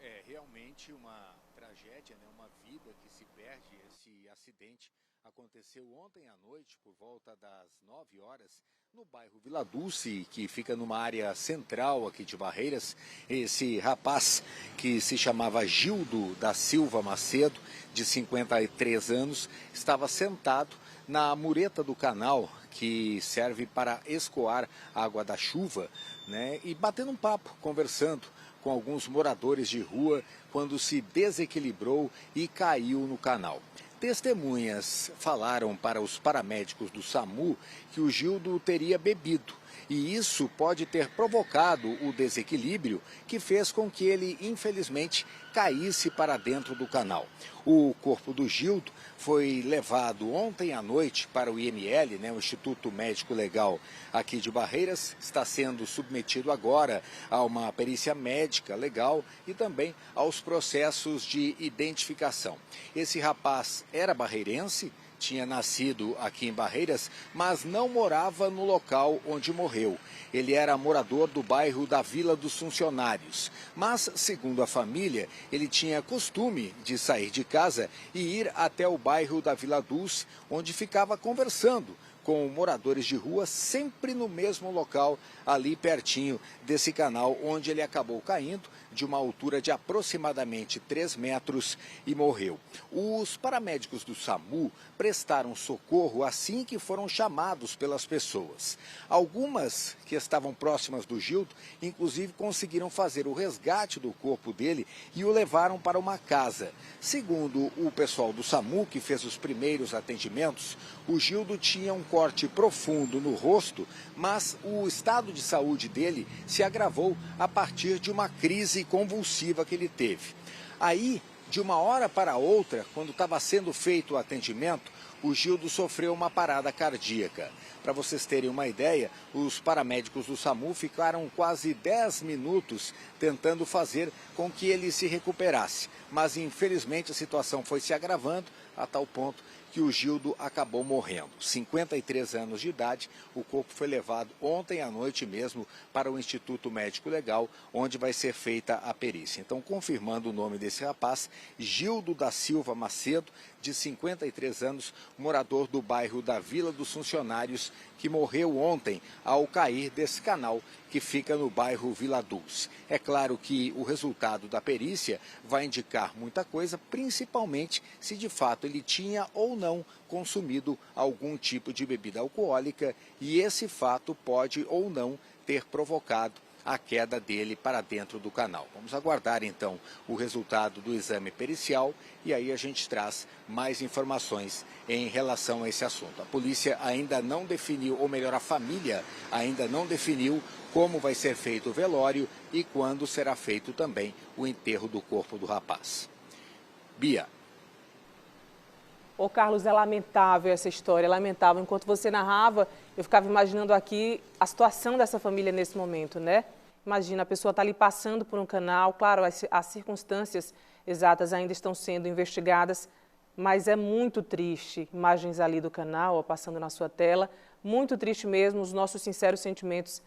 É realmente uma tragédia, né? Uma vida que se perde. Esse acidente aconteceu ontem à noite, por volta das 9 horas, no bairro Vila Dulce, que fica numa área central aqui de Barreiras. Esse rapaz, que se chamava Gildo da Silva Macedo, de 53 anos, estava sentado na mureta do canal, que serve para escoar a água da chuva, né? E batendo um papo, conversando com alguns moradores de rua, quando se desequilibrou e caiu no canal. Testemunhas falaram para os paramédicos do SAMU que o Gildo teria bebido e isso pode ter provocado o desequilíbrio que fez com que ele, infelizmente, caísse para dentro do canal. O corpo do Gildo foi levado ontem à noite para o IML, o Instituto Médico Legal aqui de Barreiras. Está sendo submetido agora a uma perícia médica legal e também aos processos de identificação. Esse rapaz era barreirense, tinha nascido aqui em Barreiras, mas não morava no local onde morreu. Ele era morador do bairro da Vila dos Funcionários, mas, segundo a família, ele tinha costume de sair de casa e ir até o bairro da Vila Dulce, onde ficava conversando com moradores de rua, sempre no mesmo local, ali pertinho desse canal onde ele acabou caindo de uma altura de aproximadamente 3 metros e morreu. Os paramédicos do SAMU prestaram socorro assim que foram chamados pelas pessoas. Algumas que estavam próximas do Gildo, inclusive, conseguiram fazer o resgate do corpo dele e o levaram para uma casa. Segundo o pessoal do SAMU, que fez os primeiros atendimentos, o Gildo tinha um corte profundo no rosto, mas o estado de saúde dele se agravou a partir de uma crise convulsiva que ele teve. Aí, de uma hora para outra, quando estava sendo feito o atendimento, o Gildo sofreu uma parada cardíaca. Para vocês terem uma ideia, os paramédicos do SAMU ficaram quase 10 minutos tentando fazer com que ele se recuperasse. Mas, infelizmente, a situação foi se agravando a tal ponto que o Gildo acabou morrendo. 53 anos de idade, o corpo foi levado ontem à noite mesmo para o Instituto Médico Legal, onde vai ser feita a perícia. Então, confirmando o nome desse rapaz, Gildo da Silva Macedo, de 53 anos, morador do bairro da Vila dos Funcionários, que morreu ontem ao cair desse canal que fica no bairro Vila Dulce. É claro que o resultado da perícia vai indicar muita coisa, principalmente se de fato ele tinha ou não consumido algum tipo de bebida alcoólica, e esse fato pode ou não ter provocado a queda dele para dentro do canal. Vamos aguardar então o resultado do exame pericial e aí a gente traz mais informações em relação a esse assunto. A polícia ainda não definiu, ou melhor, a família ainda não definiu como vai ser feito o velório e quando será feito também o enterro do corpo do rapaz. Bia. Ô Carlos, é lamentável essa história, é lamentável. Enquanto você narrava, eu ficava imaginando aqui a situação dessa família nesse momento, né? Imagina, a pessoa está ali passando por um canal, claro, as circunstâncias exatas ainda estão sendo investigadas, mas é muito triste. Imagens ali do canal, ó, passando na sua tela, muito triste mesmo. Os nossos sinceros sentimentos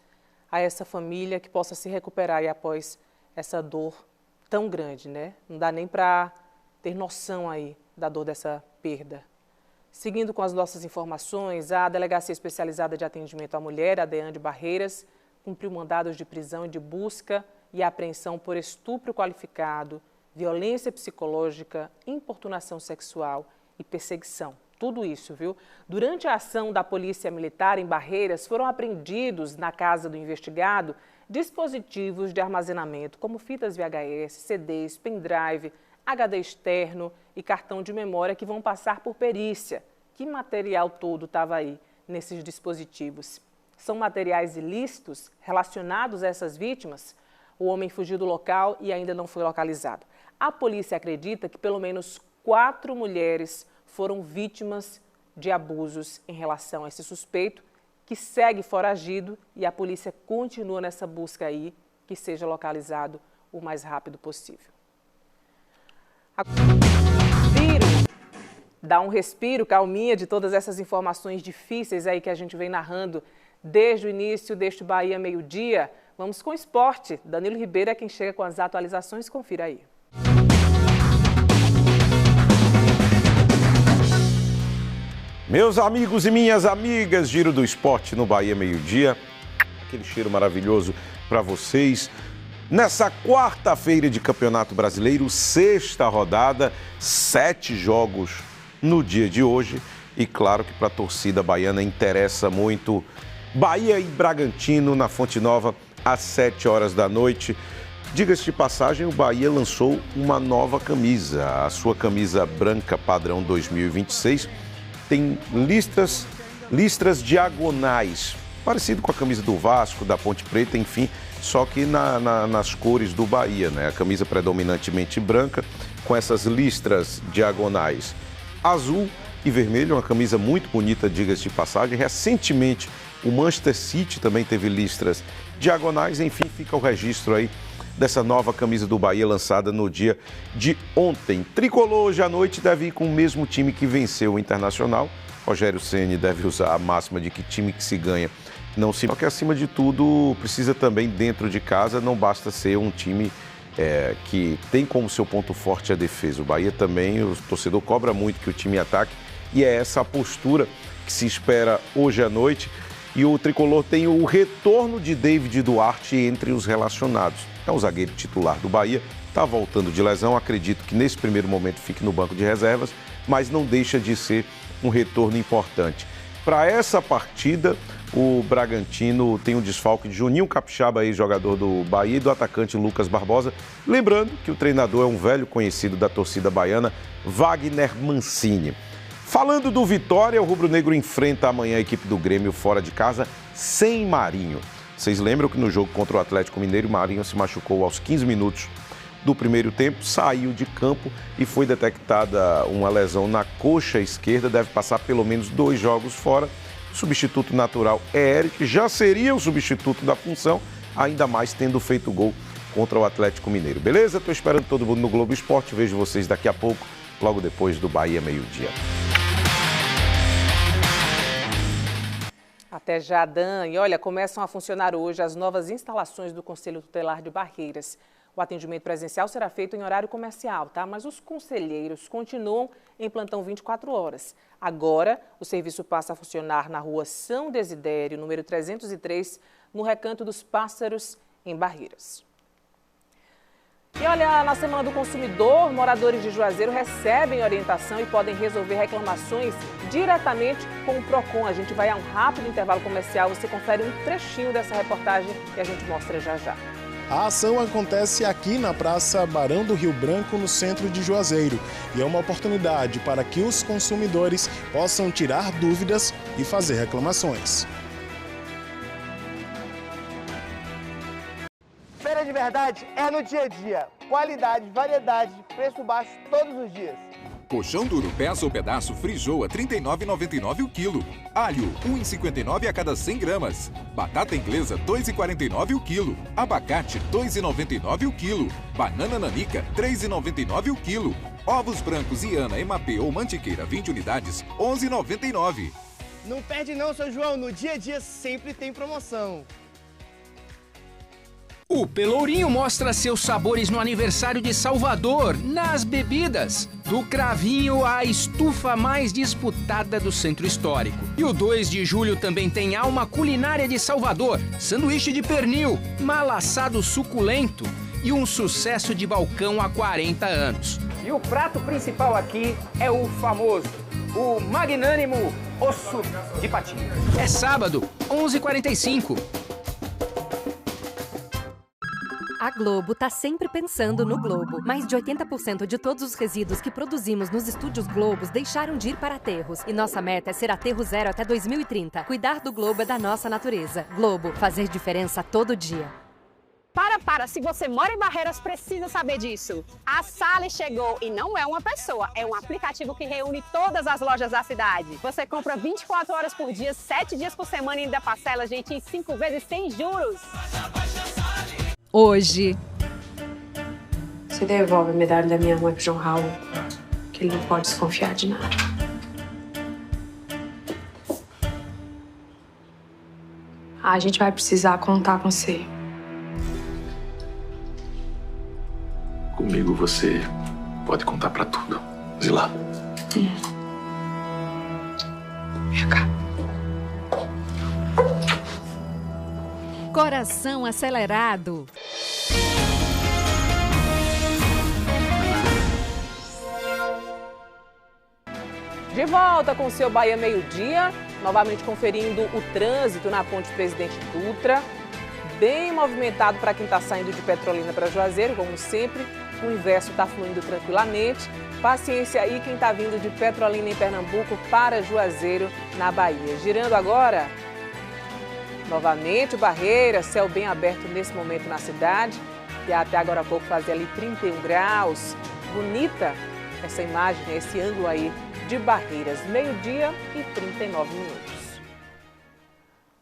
a essa família, que possa se recuperar e após essa dor tão grande, né? Não dá nem para ter noção aí da dor dessa perda. Seguindo com as nossas informações, a Delegacia Especializada de Atendimento à Mulher, a DEAN de Barreiras, cumpriu mandados de prisão e de busca e apreensão por estupro qualificado, violência psicológica, importunação sexual e perseguição. Tudo isso, viu? Durante a ação da Polícia Militar em Barreiras, foram apreendidos na casa do investigado dispositivos de armazenamento, como fitas VHS, CDs, pendrive, HD externo e cartão de memória que vão passar por perícia. Que material todo estava aí nesses dispositivos? São materiais ilícitos relacionados a essas vítimas? O homem fugiu do local e ainda não foi localizado. A polícia acredita que pelo menos 4 mulheres foram vítimas de abusos em relação a esse suspeito, que segue foragido, e a polícia continua nessa busca aí, que seja localizado o mais rápido possível. Dá um respiro, calminha de todas essas informações difíceis aí que a gente vem narrando desde o início deste Bahia Meio-Dia. Vamos com o esporte. Danilo Ribeiro é quem chega com as atualizações. Confira aí. Meus amigos e minhas amigas, Giro do Esporte no Bahia Meio-Dia. Aquele cheiro maravilhoso para vocês. Nessa quarta-feira de Campeonato Brasileiro, sexta rodada, 7 jogos no dia de hoje. E claro que para a torcida baiana interessa muito Bahia e Bragantino na Fonte Nova às 7 horas da noite. Diga-se de passagem, o Bahia lançou uma nova camisa. A sua camisa branca padrão 2026 tem listras diagonais, parecido com a camisa do Vasco, da Ponte Preta, enfim, só que nas cores do Bahia, né? A camisa predominantemente branca, com essas listras diagonais azul e vermelho, uma camisa muito bonita, diga-se de passagem. Recentemente, o Manchester City também teve listras diagonais, enfim, fica o registro aí dessa nova camisa do Bahia lançada no dia de ontem. Tricolor hoje à noite deve ir com o mesmo time que venceu o Internacional. Rogério Ceni deve usar a máxima de que time que se ganha não se... Só que, acima de tudo, precisa também, dentro de casa, não basta ser um time que tem como seu ponto forte a defesa. O Bahia também, o torcedor cobra muito que o time ataque, e é essa a postura que se espera hoje à noite. E o tricolor tem o retorno de David Duarte entre os relacionados. É o zagueiro titular do Bahia, está voltando de lesão. Acredito que nesse primeiro momento fique no banco de reservas, mas não deixa de ser um retorno importante. Para essa partida, o Bragantino tem um desfalque de Juninho Capixaba, ex-jogador do Bahia, e do atacante Lucas Barbosa. Lembrando que o treinador é um velho conhecido da torcida baiana, Wagner Mancini. Falando do Vitória, o rubro-negro enfrenta amanhã a equipe do Grêmio fora de casa, sem Marinho. Vocês lembram que no jogo contra o Atlético Mineiro, Marinho se machucou aos 15 minutos do primeiro tempo, saiu de campo e foi detectada uma lesão na coxa esquerda, deve passar pelo menos 2 jogos fora. O substituto natural é Eric, já seria o substituto da função, ainda mais tendo feito gol contra o Atlético Mineiro. Beleza? Estou esperando todo mundo no Globo Esporte, vejo vocês daqui a pouco, logo depois do Bahia Meio-Dia. Até já, Dan. E olha, começam a funcionar hoje as novas instalações do Conselho Tutelar de Barreiras. O atendimento presencial será feito em horário comercial, tá? Mas os conselheiros continuam em plantão 24 horas. Agora, o serviço passa a funcionar na rua São Desidério, número 303, no Recanto dos Pássaros, em Barreiras. E olha, na Semana do Consumidor, moradores de Juazeiro recebem orientação e podem resolver reclamações diretamente com o PROCON. A gente vai a um rápido intervalo comercial, você confere um trechinho dessa reportagem que a gente mostra já já. A ação acontece aqui na Praça Barão do Rio Branco, no centro de Juazeiro, e é uma oportunidade para que os consumidores possam tirar dúvidas e fazer reclamações. Feira de verdade é no dia a dia. Qualidade, variedade, preço baixo todos os dias. Colchão duro, peça ou pedaço Frijoa, R$ 39,99 o quilo. Alho, R$ 1,59 a cada 100 gramas. Batata inglesa, R$ 2,49 o quilo. Abacate, R$ 2,99 o quilo. Banana nanica, R$ 3,99 o quilo. Ovos brancos Iana, Emapê ou Mantiqueira, 20 unidades, R$ 11,99. Não perde não, seu João. No dia a dia sempre tem promoção. O Pelourinho mostra seus sabores no aniversário de Salvador, nas bebidas. Do Cravinho à estufa mais disputada do Centro Histórico. E o 2 de julho também tem Alma Culinária de Salvador, sanduíche de pernil, malaçado suculento e um sucesso de balcão há 40 anos. E o prato principal aqui é o famoso, o magnânimo osso de patinho. É sábado, 11h45. A Globo tá sempre pensando no Globo. Mais de 80% de todos os resíduos que produzimos nos estúdios Globos deixaram de ir para aterros. E nossa meta é ser aterro zero até 2030. Cuidar do Globo é da nossa natureza. Globo, fazer diferença todo dia. Para! Se você mora em Barreiras, precisa saber disso. A Sally chegou e não é uma pessoa, é um aplicativo que reúne todas as lojas da cidade. Você compra 24 horas por dia, 7 dias por semana e ainda parcela, gente, em 5 vezes sem juros. Hoje. Você devolve a medalha da minha mãe pro João Raul, que ele não pode desconfiar de nada. A gente vai precisar contar com você. Comigo você pode contar pra tudo, Zila. Vem cá. Coração acelerado. De volta com o seu Bahia Meio-Dia, novamente conferindo o trânsito na ponte Presidente Dutra. Bem movimentado para quem está saindo de Petrolina para Juazeiro, como sempre. O inverso está fluindo tranquilamente. Paciência aí quem está vindo de Petrolina em Pernambuco para Juazeiro, na Bahia. Girando agora, novamente Barreiras, céu bem aberto nesse momento na cidade. E até agora há pouco fazia ali 31 graus. Bonita essa imagem, esse ângulo aí de Barreiras, meio-dia e 39 minutos.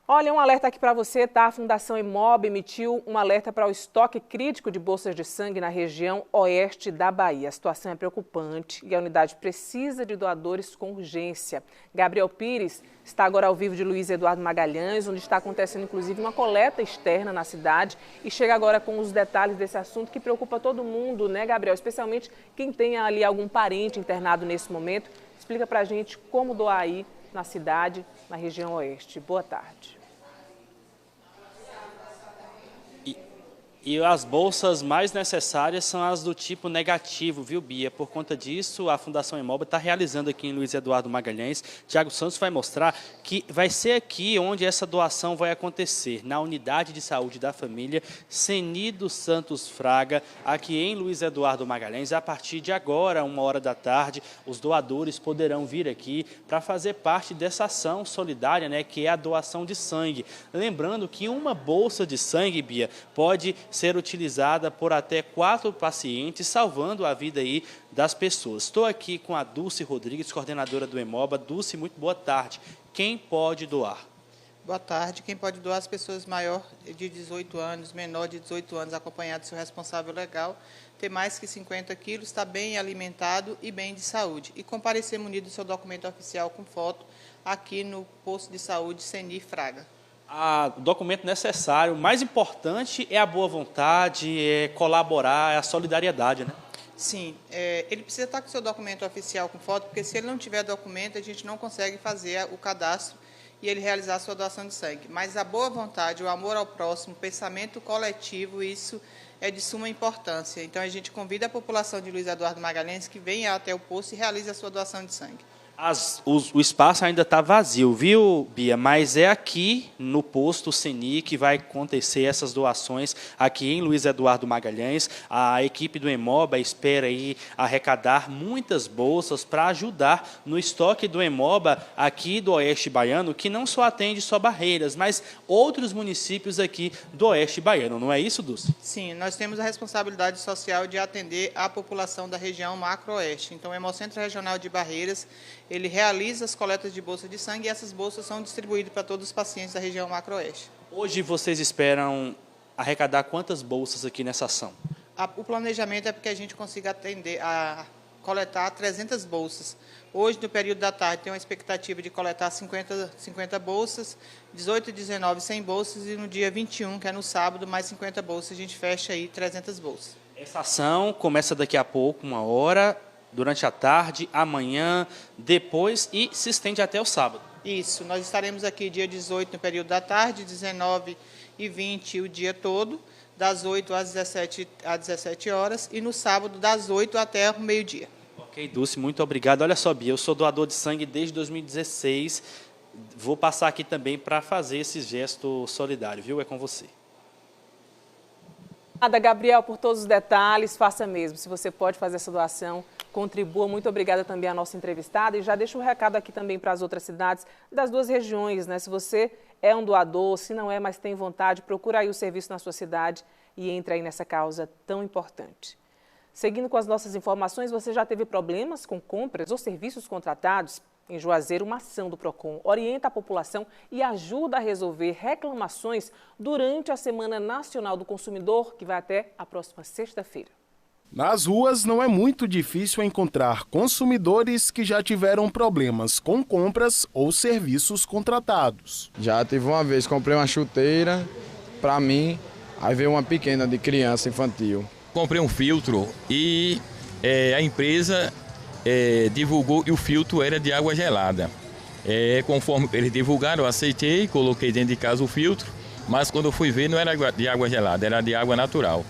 Olha, um alerta aqui para você, tá? A Fundação Imob emitiu um alerta para o estoque crítico de bolsas de sangue na região oeste da Bahia. A situação é preocupante e a unidade precisa de doadores com urgência. Gabriel Pires está agora ao vivo de Luiz Eduardo Magalhães, onde está acontecendo inclusive uma coleta externa na cidade, e chega agora com os detalhes desse assunto que preocupa todo mundo, né, Gabriel? Especialmente quem tem ali algum parente internado nesse momento. Explica pra gente como doar aí na cidade, na região oeste. Boa tarde. E as bolsas mais necessárias são as do tipo negativo, viu, Bia? Por conta disso, a Fundação Hemoba está realizando aqui em Luiz Eduardo Magalhães. Tiago Santos vai mostrar que vai ser aqui onde essa doação vai acontecer, na Unidade de Saúde da Família Ceni dos Santos Fraga, aqui em Luiz Eduardo Magalhães. A partir de agora, 1h da tarde, os doadores poderão vir aqui para fazer parte dessa ação solidária, né, que é a doação de sangue. Lembrando que uma bolsa de sangue, Bia, pode ser utilizada por até 4 pacientes, salvando a vida aí das pessoas. Estou aqui com a Dulce Rodrigues, coordenadora do Hemoba. Dulce, muito boa tarde. Quem pode doar? Boa tarde. Quem pode doar? As pessoas maior de 18 anos, menor de 18 anos, acompanhado do seu responsável legal, ter mais que 50 quilos, estar bem alimentado e bem de saúde. E comparecer munido do seu documento oficial com foto aqui no posto de saúde Ceni Fraga. O documento necessário, o mais importante é a boa vontade, é colaborar, é a solidariedade, né? Sim, ele precisa estar com o seu documento oficial com foto, porque se ele não tiver documento, a gente não consegue fazer o cadastro e ele realizar a sua doação de sangue. Mas a boa vontade, o amor ao próximo, o pensamento coletivo, isso é de suma importância. Então, a gente convida a população de Luiz Eduardo Magalhães que venha até o posto e realize a sua doação de sangue. O espaço ainda está vazio, viu, Bia? Mas é aqui no posto Ceni que vai acontecer essas doações aqui em Luiz Eduardo Magalhães. A equipe do Hemoba espera aí arrecadar muitas bolsas para ajudar no estoque do Hemoba aqui do Oeste Baiano, que não só atende só Barreiras, mas outros municípios aqui do Oeste Baiano. Não é isso, Dulce? Sim, nós temos a responsabilidade social de atender a população da região Macro-Oeste. Então, o Hemocentro Regional de Barreiras, ele realiza as coletas de bolsa de sangue e essas bolsas são distribuídas para todos os pacientes da região Macro-Oeste. Hoje vocês esperam arrecadar quantas bolsas aqui nessa ação? O planejamento é para que a gente consiga atender a coletar 300 bolsas. Hoje, no período da tarde, tem uma expectativa de coletar 50 bolsas, 18 e 19, 100 bolsas, e no dia 21, que é no sábado, mais 50 bolsas, a gente fecha aí 300 bolsas. Essa ação começa daqui a pouco, 1h, durante a tarde, amanhã, depois e se estende até o sábado. Isso, nós estaremos aqui dia 18 no período da tarde, 19 e 20 o dia todo, das 8 às 17 horas e no sábado das 8 até o meio-dia. Ok, Dulce, muito obrigado. Olha só, Bia, eu sou doador de sangue desde 2016, vou passar aqui também para fazer esse gesto solidário, viu? É com você. Obrigada, Gabriel, por todos os detalhes, faça mesmo. Se você pode fazer essa doação, contribua. Muito obrigada também à nossa entrevistada. E já deixo um recado aqui também para as outras cidades das duas regiões, né? Se você é um doador, se não é, mas tem vontade, procura aí o serviço na sua cidade e entre aí nessa causa tão importante. Seguindo com as nossas informações, você já teve problemas com compras ou serviços contratados? Em Juazeiro, uma ação do PROCON orienta a população e ajuda a resolver reclamações durante a Semana Nacional do Consumidor, que vai até a próxima sexta-feira. Nas ruas não é muito difícil encontrar consumidores que já tiveram problemas com compras ou serviços contratados. Já tive uma vez, comprei uma chuteira para mim, aí veio uma pequena de criança infantil. Comprei um filtro e a empresa divulgou e o filtro era de água gelada. Conforme eles divulgaram, eu aceitei, coloquei dentro de casa o filtro, mas quando eu fui ver não era de água gelada, era de água natural.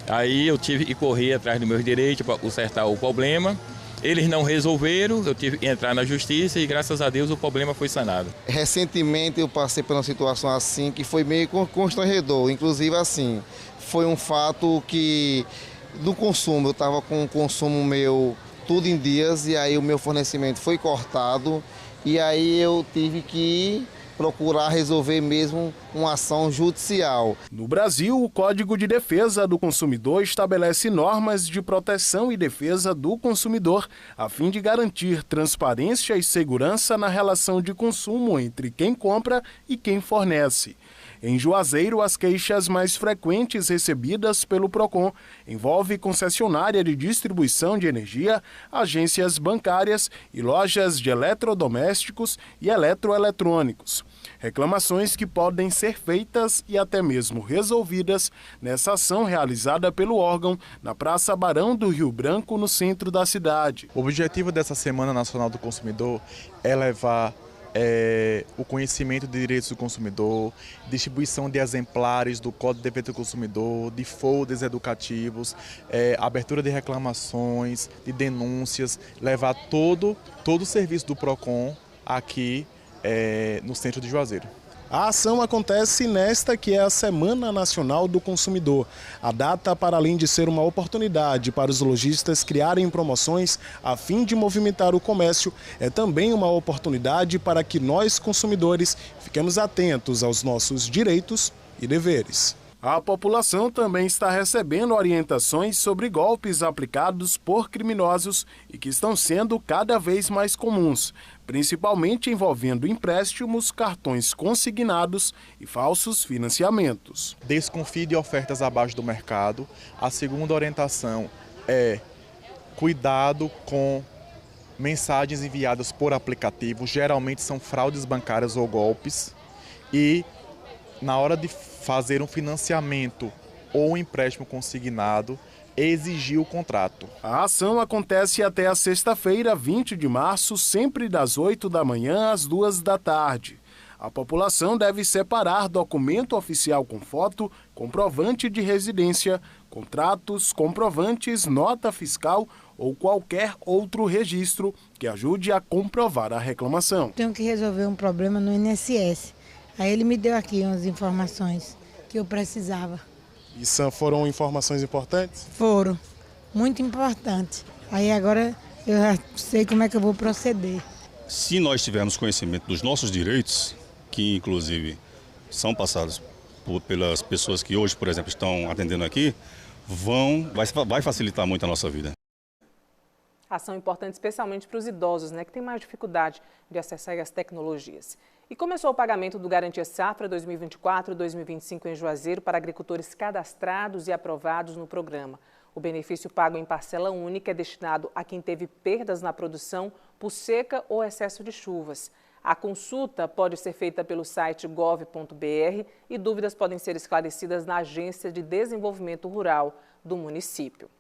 Aí eu tive que correr atrás dos meus direitos para consertar o problema. Eles não resolveram, eu tive que entrar na justiça e graças a Deus o problema foi sanado. Recentemente eu passei por uma situação assim que foi meio constrangedor, inclusive assim, foi um fato que do consumo, eu estava com o consumo meu tudo em dias e aí o meu fornecimento foi cortado e aí eu tive que procurar resolver mesmo uma ação judicial. No Brasil, o Código de Defesa do Consumidor estabelece normas de proteção e defesa do consumidor, a fim de garantir transparência e segurança na relação de consumo entre quem compra e quem fornece. Em Juazeiro, as queixas mais frequentes recebidas pelo PROCON envolvem concessionária de distribuição de energia, agências bancárias e lojas de eletrodomésticos e eletroeletrônicos. Reclamações que podem ser feitas e até mesmo resolvidas nessa ação realizada pelo órgão na Praça Barão do Rio Branco, no centro da cidade. O objetivo dessa Semana Nacional do Consumidor é levar o conhecimento de direitos do consumidor, distribuição de exemplares do Código de Defesa do Consumidor, de folders educativos, abertura de reclamações, de denúncias, levar todo o serviço do PROCON aqui no centro de Juazeiro. A ação acontece nesta que é a Semana Nacional do Consumidor. A data, para além de ser uma oportunidade para os lojistas criarem promoções a fim de movimentar o comércio, é também uma oportunidade para que nós, consumidores, fiquemos atentos aos nossos direitos e deveres. A população também está recebendo orientações sobre golpes aplicados por criminosos e que estão sendo cada vez mais comuns, principalmente envolvendo empréstimos, cartões consignados e falsos financiamentos. Desconfie de ofertas abaixo do mercado. A segunda orientação é cuidado com mensagens enviadas por aplicativo, geralmente são fraudes bancárias ou golpes, e na hora de fazer um financiamento ou um empréstimo consignado, exigir o contrato. A ação acontece até a sexta-feira, 20 de março, sempre das 8 da manhã às 2 da tarde. A população deve separar documento oficial com foto, comprovante de residência, contratos, comprovantes, nota fiscal ou qualquer outro registro que ajude a comprovar a reclamação. Tenho que resolver um problema no INSS. Aí ele me deu aqui umas informações que eu precisava. Isso foram informações importantes? Foram, muito importantes. Aí agora eu já sei como é que eu vou proceder. Se nós tivermos conhecimento dos nossos direitos, que inclusive são passados pelas pessoas que hoje, por exemplo, estão atendendo aqui, vai facilitar muito a nossa vida. Ação importante especialmente para os idosos, que têm mais dificuldade de acessar as tecnologias. E começou o pagamento do Garantia Safra 2024-2025 em Juazeiro para agricultores cadastrados e aprovados no programa. O benefício pago em parcela única é destinado a quem teve perdas na produção por seca ou excesso de chuvas. A consulta pode ser feita pelo site gov.br e dúvidas podem ser esclarecidas na Agência de Desenvolvimento Rural do município.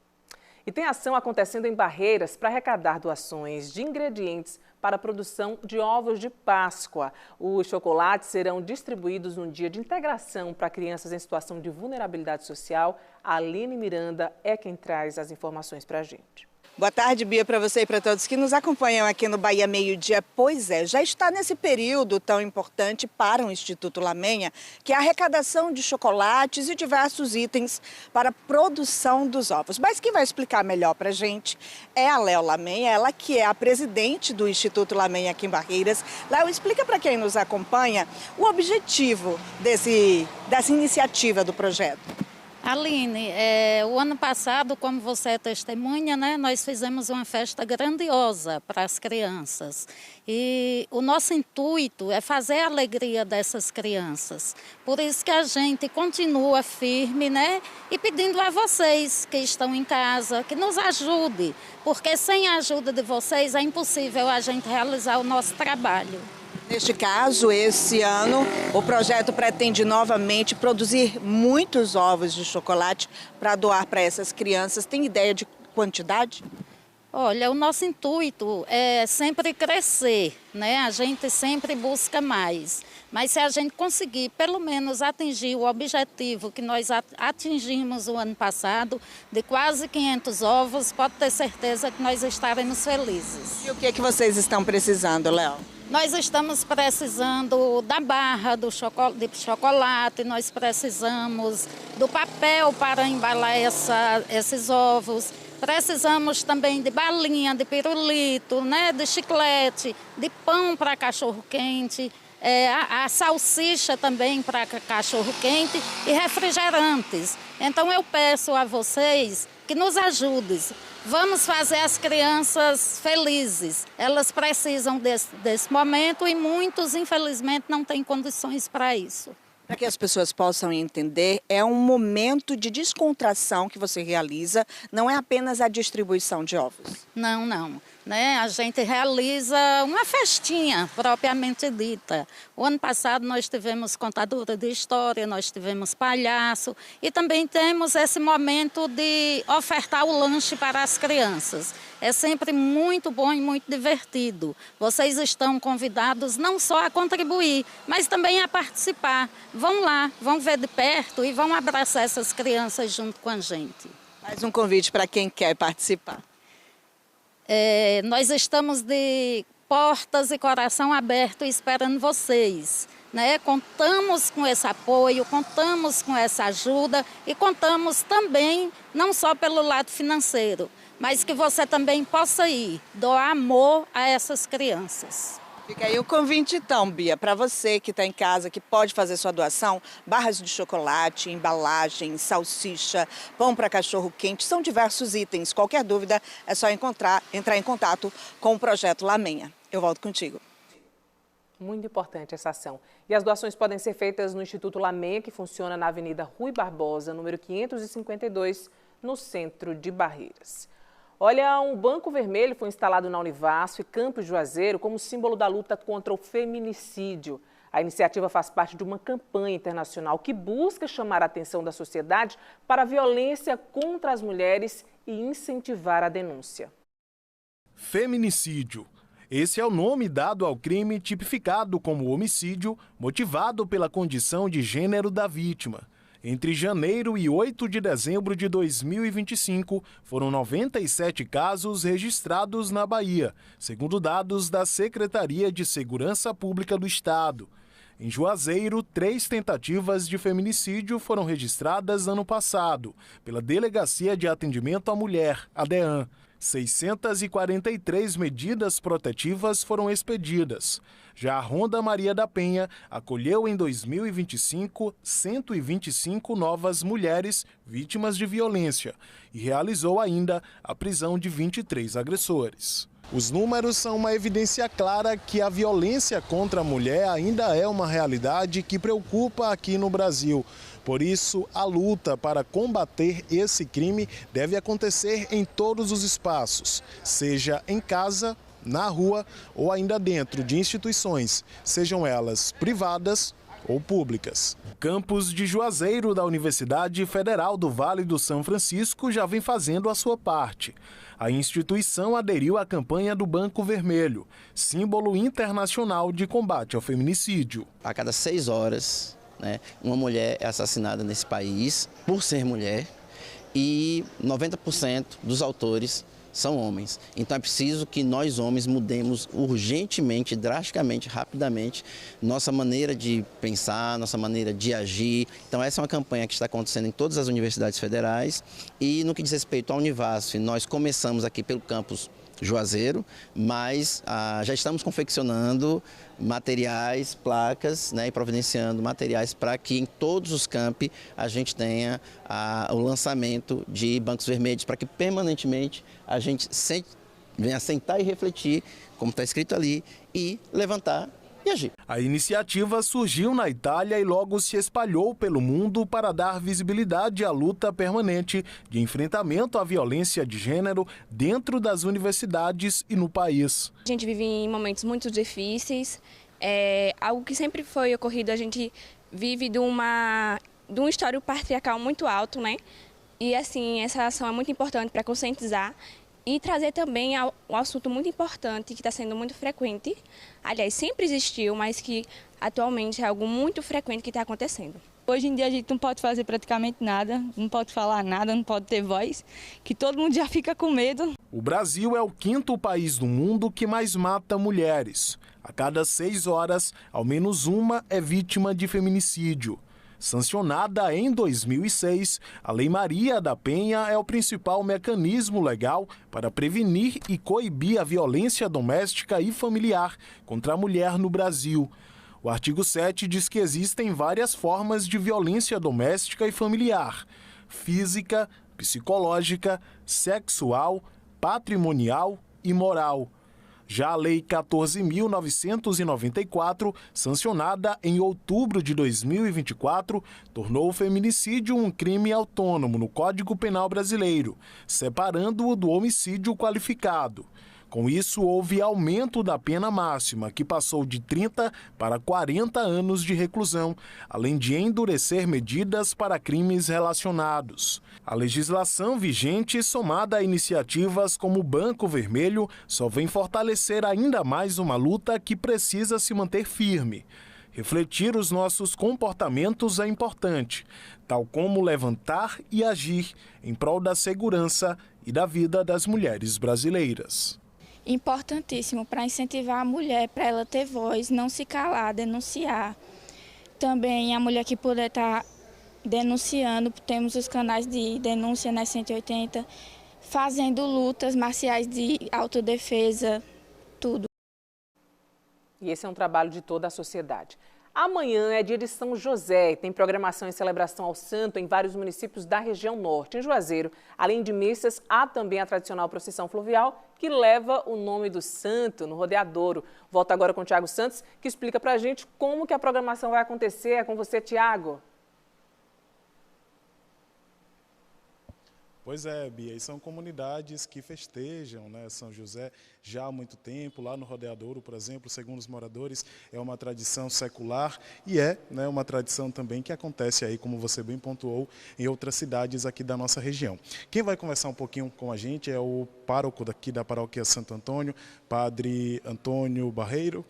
E tem ação acontecendo em Barreiras para arrecadar doações de ingredientes para a produção de ovos de Páscoa. Os chocolates serão distribuídos no dia de integração para crianças em situação de vulnerabilidade social. A Aline Miranda é quem traz as informações para a gente. Boa tarde, Bia, para você e para todos que nos acompanham aqui no Bahia Meio Dia. Pois é, já está nesse período tão importante para o Instituto Lamenha, que é a arrecadação de chocolates e diversos itens para a produção dos ovos. Mas quem vai explicar melhor para a gente é a Léo Lamenha, ela que é a presidente do Instituto Lamenha aqui em Barreiras. Léo, explica para quem nos acompanha o objetivo dessa iniciativa do projeto. Aline, o ano passado, como você é testemunha, nós fizemos uma festa grandiosa para as crianças. E o nosso intuito é fazer a alegria dessas crianças. Por isso que a gente continua firme, e pedindo a vocês que estão em casa, que nos ajude, porque sem a ajuda de vocês é impossível a gente realizar o nosso trabalho. Neste caso, esse ano, o projeto pretende novamente produzir muitos ovos de chocolate para doar para essas crianças. Tem ideia de quantidade? Olha, o nosso intuito é sempre crescer, A gente sempre busca mais. Mas se a gente conseguir, pelo menos, atingir o objetivo que nós atingimos o ano passado, de quase 500 ovos, pode ter certeza que nós estaremos felizes. E o que é que vocês estão precisando, Léo? Nós estamos precisando da barra de chocolate, nós precisamos do papel para embalar esses ovos, precisamos também de balinha, de pirulito, de chiclete, de pão para cachorro-quente, a salsicha também para cachorro-quente e refrigerantes. Então eu peço a vocês que nos ajudem. Vamos fazer as crianças felizes. Elas precisam desse momento e muitos, infelizmente, não têm condições para isso. Para que as pessoas possam entender, é um momento de descontração que você realiza, não é apenas a distribuição de ovos. Não, não. A gente realiza uma festinha propriamente dita. O ano passado nós tivemos contadora de história, nós tivemos palhaço e também temos esse momento de ofertar o lanche para as crianças. É sempre muito bom e muito divertido. Vocês estão convidados não só a contribuir, mas também a participar. Vão lá, vão ver de perto e vão abraçar essas crianças junto com a gente. Mais um convite para quem quer participar. Nós estamos de portas e coração aberto esperando vocês. Contamos com esse apoio, contamos com essa ajuda e contamos também, não só pelo lado financeiro, mas que você também possa ir, doar amor a essas crianças. Fica aí o convite então, Bia, para você que está em casa, que pode fazer sua doação, barras de chocolate, embalagem, salsicha, pão para cachorro quente, são diversos itens. Qualquer dúvida é só entrar em contato com o Projeto Lamenha. Eu volto contigo. Muito importante essa ação. E as doações podem ser feitas no Instituto Lamenha, que funciona na Avenida Rui Barbosa, número 552, no centro de Barreiras. Olha, um banco vermelho foi instalado na Univasf e Campos Juazeiro como símbolo da luta contra o feminicídio. A iniciativa faz parte de uma campanha internacional que busca chamar a atenção da sociedade para a violência contra as mulheres e incentivar a denúncia. Feminicídio. Esse é o nome dado ao crime tipificado como homicídio motivado pela condição de gênero da vítima. Entre janeiro e 8 de dezembro de 2025, foram 97 casos registrados na Bahia, segundo dados da Secretaria de Segurança Pública do Estado. Em Juazeiro, 3 tentativas de feminicídio foram registradas ano passado, pela Delegacia de Atendimento à Mulher, a DEAN. 643 medidas protetivas foram expedidas. Já a Ronda Maria da Penha acolheu em 2025 125 novas mulheres vítimas de violência e realizou ainda a prisão de 23 agressores. Os números são uma evidência clara que a violência contra a mulher ainda é uma realidade que preocupa aqui no Brasil. Por isso, a luta para combater esse crime deve acontecer em todos os espaços, seja em casa, na rua ou ainda dentro de instituições, sejam elas privadas ou públicas. O campus de Juazeiro da Universidade Federal do Vale do São Francisco já vem fazendo a sua parte. A instituição aderiu à campanha do Banco Vermelho, símbolo internacional de combate ao feminicídio. A cada 6 horas, uma mulher é assassinada nesse país por ser mulher e 90% dos autores são homens. Então é preciso que nós homens mudemos urgentemente, drasticamente, rapidamente nossa maneira de pensar, nossa maneira de agir. Então essa é uma campanha que está acontecendo em todas as universidades federais e no que diz respeito à Univasf, nós começamos aqui pelo campus Juazeiro, mas já estamos confeccionando materiais, placas, e providenciando materiais para que em todos os campi a gente tenha o lançamento de bancos vermelhos, para que permanentemente a gente venha sentar e refletir, como está escrito ali, e levantar e agir. A iniciativa surgiu na Itália e logo se espalhou pelo mundo para dar visibilidade à luta permanente de enfrentamento à violência de gênero dentro das universidades e no país. A gente vive em momentos muito difíceis, algo que sempre foi ocorrido, a gente vive de um histórico patriarcal muito alto, E assim, essa ação é muito importante para conscientizar e trazer também um assunto muito importante que está sendo muito frequente. Aliás, sempre existiu, mas que atualmente é algo muito frequente que está acontecendo. Hoje em dia a gente não pode fazer praticamente nada, não pode falar nada, não pode ter voz, que todo mundo já fica com medo. O Brasil é o 5º país do mundo que mais mata mulheres. A cada 6 horas, ao menos uma é vítima de feminicídio. Sancionada em 2006, a Lei Maria da Penha é o principal mecanismo legal para prevenir e coibir a violência doméstica e familiar contra a mulher no Brasil. O artigo 7 diz que existem várias formas de violência doméstica e familiar: física, psicológica, sexual, patrimonial e moral. Já a Lei 14.994, sancionada em outubro de 2024, tornou o feminicídio um crime autônomo no Código Penal brasileiro, separando-o do homicídio qualificado. Com isso, houve aumento da pena máxima, que passou de 30 para 40 anos de reclusão, além de endurecer medidas para crimes relacionados. A legislação vigente, somada a iniciativas como o Banco Vermelho, só vem fortalecer ainda mais uma luta que precisa se manter firme. Refletir os nossos comportamentos é importante, tal como levantar e agir em prol da segurança e da vida das mulheres brasileiras. Importantíssimo para incentivar a mulher, para ela ter voz, não se calar, denunciar. Também a mulher que puder estar denunciando, temos os canais de denúncia na 180, fazendo lutas marciais de autodefesa, tudo. E esse é um trabalho de toda a sociedade. Amanhã é dia de São José e tem programação em celebração ao santo em vários municípios da região norte. Em Juazeiro, além de missas, há também a tradicional procissão fluvial que leva o nome do santo no rodeadouro. Volto agora com o Tiago Santos, que explica pra gente como que a programação vai acontecer. É com você, Tiago. Pois é, Bia, e são comunidades que festejam, né, São José já há muito tempo. Lá no Rodeadouro, por exemplo, segundo os moradores, é uma tradição secular e né, uma tradição também que acontece aí, como você bem pontuou, em outras cidades aqui da nossa região. Quem vai conversar um pouquinho com a gente é o pároco daqui da paróquia Santo Antônio, Padre Antônio Barreiro,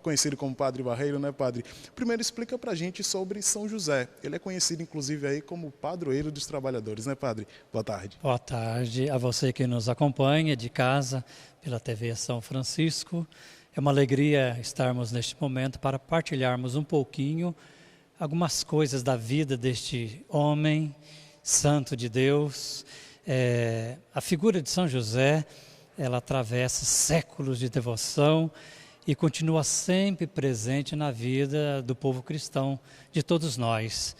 conhecido como Padre Barreiro, né, Padre? Primeiro explica pra gente sobre São José. Ele é conhecido, inclusive, aí como padroeiro dos trabalhadores, né, Padre? Boa tarde. Boa tarde a você que nos acompanha de casa pela TV São Francisco. É uma alegria estarmos neste momento para partilharmos um pouquinho algumas coisas da vida deste homem santo de Deus. A figura de São José, ela atravessa séculos de devoção e continua sempre presente na vida do povo cristão, de todos nós.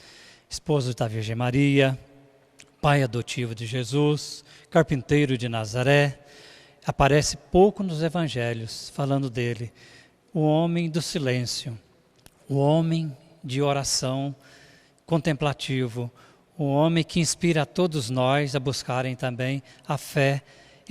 Esposo da Virgem Maria, pai adotivo de Jesus, carpinteiro de Nazaré, aparece pouco nos evangelhos falando dele. O homem do silêncio, o homem de oração contemplativo, o homem que inspira a todos nós a buscarem também a fé,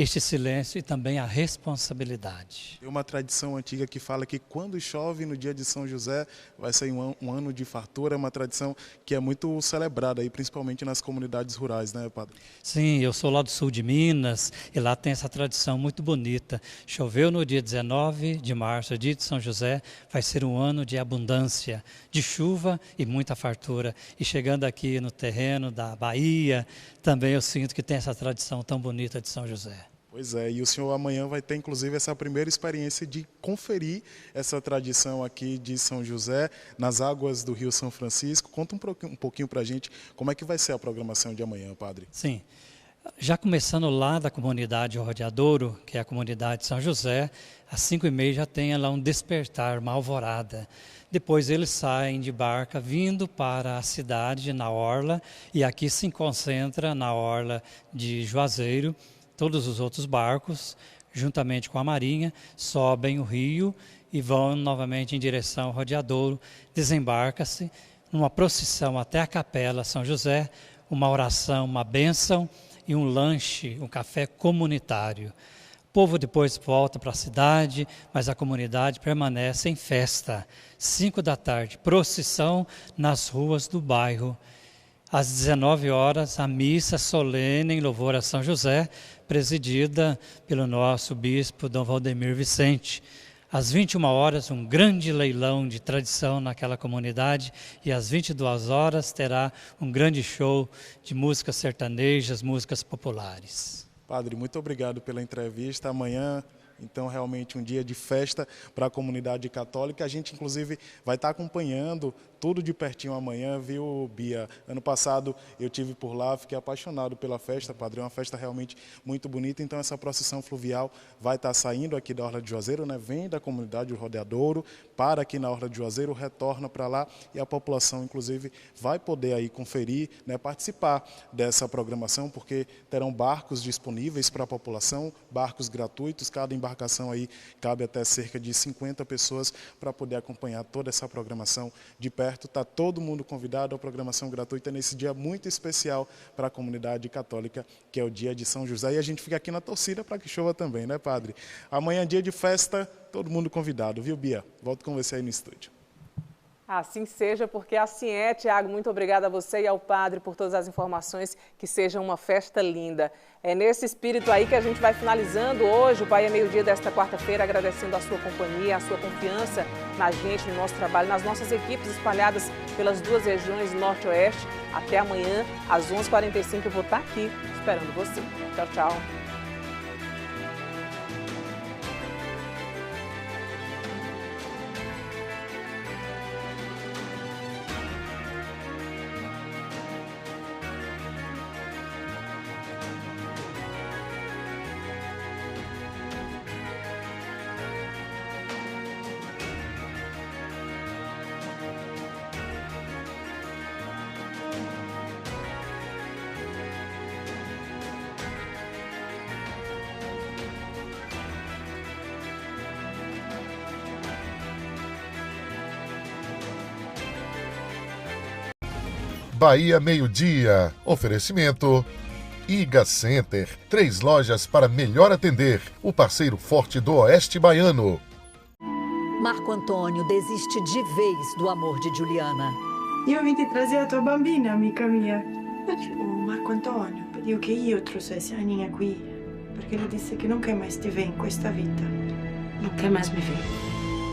este silêncio e também a responsabilidade. É uma tradição antiga que fala que quando chove no dia de São José vai ser um ano de fartura. É uma tradição que é muito celebrada aí, principalmente nas comunidades rurais, né, Padre? Sim, eu sou lá do sul de Minas e lá tem essa tradição muito bonita. Choveu no dia 19 de março, dia de São José, vai ser um ano de abundância, de chuva e muita fartura. E chegando aqui no terreno da Bahia, também eu sinto que tem essa tradição tão bonita de São José. Pois é, e o senhor amanhã vai ter, inclusive, essa primeira experiência de conferir essa tradição aqui de São José, nas águas do Rio São Francisco. Conta um pouquinho para a gente como é que vai ser a programação de amanhã, Padre. Sim, já começando lá da comunidade Rodeadouro, que é a comunidade de São José, às 5h30 já tem lá um despertar, uma alvorada. Depois eles saem de barca vindo para a cidade, na orla, e aqui se concentra na orla de Juazeiro. Todos os outros barcos, juntamente com a Marinha, sobem o rio e vão novamente em direção ao Rodeadouro. Desembarca-se numa procissão até a Capela São José, uma oração, uma bênção e um lanche, um café comunitário. O povo depois volta para a cidade, mas a comunidade permanece em festa. 5h, procissão nas ruas do bairro. Às 19h, a missa solene em louvor a São José, presidida pelo nosso bispo Dom Valdemir Vicente. Às 21h, um grande leilão de tradição naquela comunidade e às 22h terá um grande show de músicas sertanejas, músicas populares. Padre, muito obrigado pela entrevista. Amanhã, então, realmente um dia de festa para a comunidade católica. A gente, inclusive, vai estar acompanhando tudo de pertinho amanhã, viu, Bia? Ano passado eu tive por lá, fiquei apaixonado pela festa, padre. É uma festa realmente muito bonita. Então essa procissão fluvial vai estar saindo aqui da Orla de Juazeiro, né? Vem da comunidade do Rodeadouro, para aqui na Orla de Juazeiro, retorna para lá e a população, inclusive, vai poder aí conferir, né? Participar dessa programação, porque terão barcos disponíveis para a população, barcos gratuitos. Cada embarcação aí cabe até cerca de 50 pessoas para poder acompanhar toda essa programação de perto. Está todo mundo convidado à programação gratuita nesse dia muito especial para a comunidade católica, que é o dia de São José. E a gente fica aqui na torcida para que chova também, né, padre? Amanhã, dia de festa, todo mundo convidado, viu, Bia? Volto com você aí no estúdio. Assim seja, porque assim é, Tiago. Muito obrigada a você e ao padre por todas as informações. Que seja uma festa linda. É nesse espírito aí que a gente vai finalizando hoje o Bahia Meio-Dia desta quarta-feira, agradecendo a sua companhia, a sua confiança na gente, no nosso trabalho, nas nossas equipes espalhadas pelas duas regiões, norte e oeste. Até amanhã, às 11h45, eu vou estar aqui esperando você. Tchau, tchau. Bahia Meio-Dia. Oferecimento Iga Center. 3 lojas para melhor atender. O parceiro forte do Oeste Baiano. Marco Antônio desiste de vez do amor de Juliana. Io vim te trazer a tua bambina, amica mia. O Marco Antônio pediu que io trouxesse a Aninha qui, porque ele disse que não quer mais te ver em questa vita. Não quer mais me ver.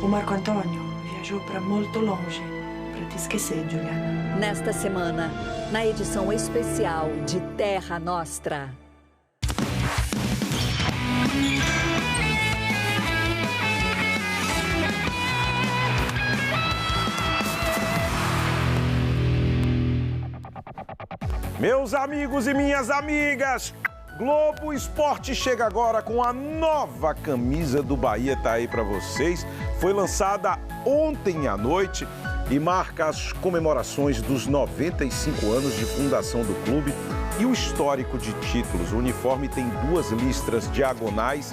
O Marco Antônio viajou para muito longe para te esquecer, Juliana. Nesta semana, na edição especial de Terra Nostra. Meus amigos e minhas amigas, Globo Esporte chega agora com a nova camisa do Bahia, tá aí para vocês. Foi lançada ontem à noite e marca as comemorações dos 95 anos de fundação do clube e o histórico de títulos. O uniforme tem 2 listras diagonais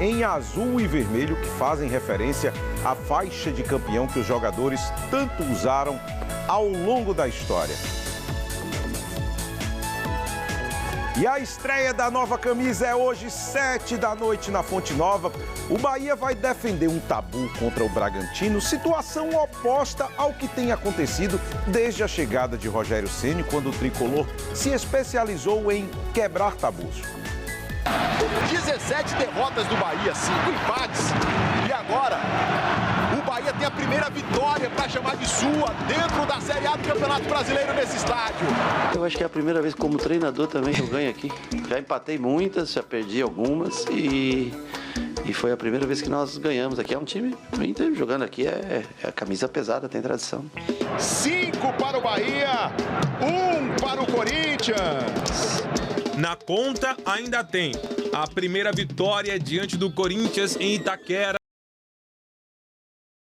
em azul e vermelho que fazem referência à faixa de campeão que os jogadores tanto usaram ao longo da história. E a estreia da nova camisa é hoje, 19h na Fonte Nova. O Bahia vai defender um tabu contra o Bragantino, situação oposta ao que tem acontecido desde a chegada de Rogério Ceni, quando o tricolor se especializou em quebrar tabus. 17 derrotas do Bahia, 5 empates. E agora, o Bahia tem a primeira vitória para chamar de sua dentro da Série A do Campeonato Brasileiro nesse estádio. Eu acho que é a primeira vez como treinador também que eu ganho aqui. Já empatei muitas, já perdi algumas e foi a primeira vez que nós ganhamos aqui. É um time Inter jogando aqui, é a camisa pesada, tem tradição. 5 para o Bahia, 1 para o Corinthians. Na conta ainda tem a primeira vitória diante do Corinthians em Itaquera.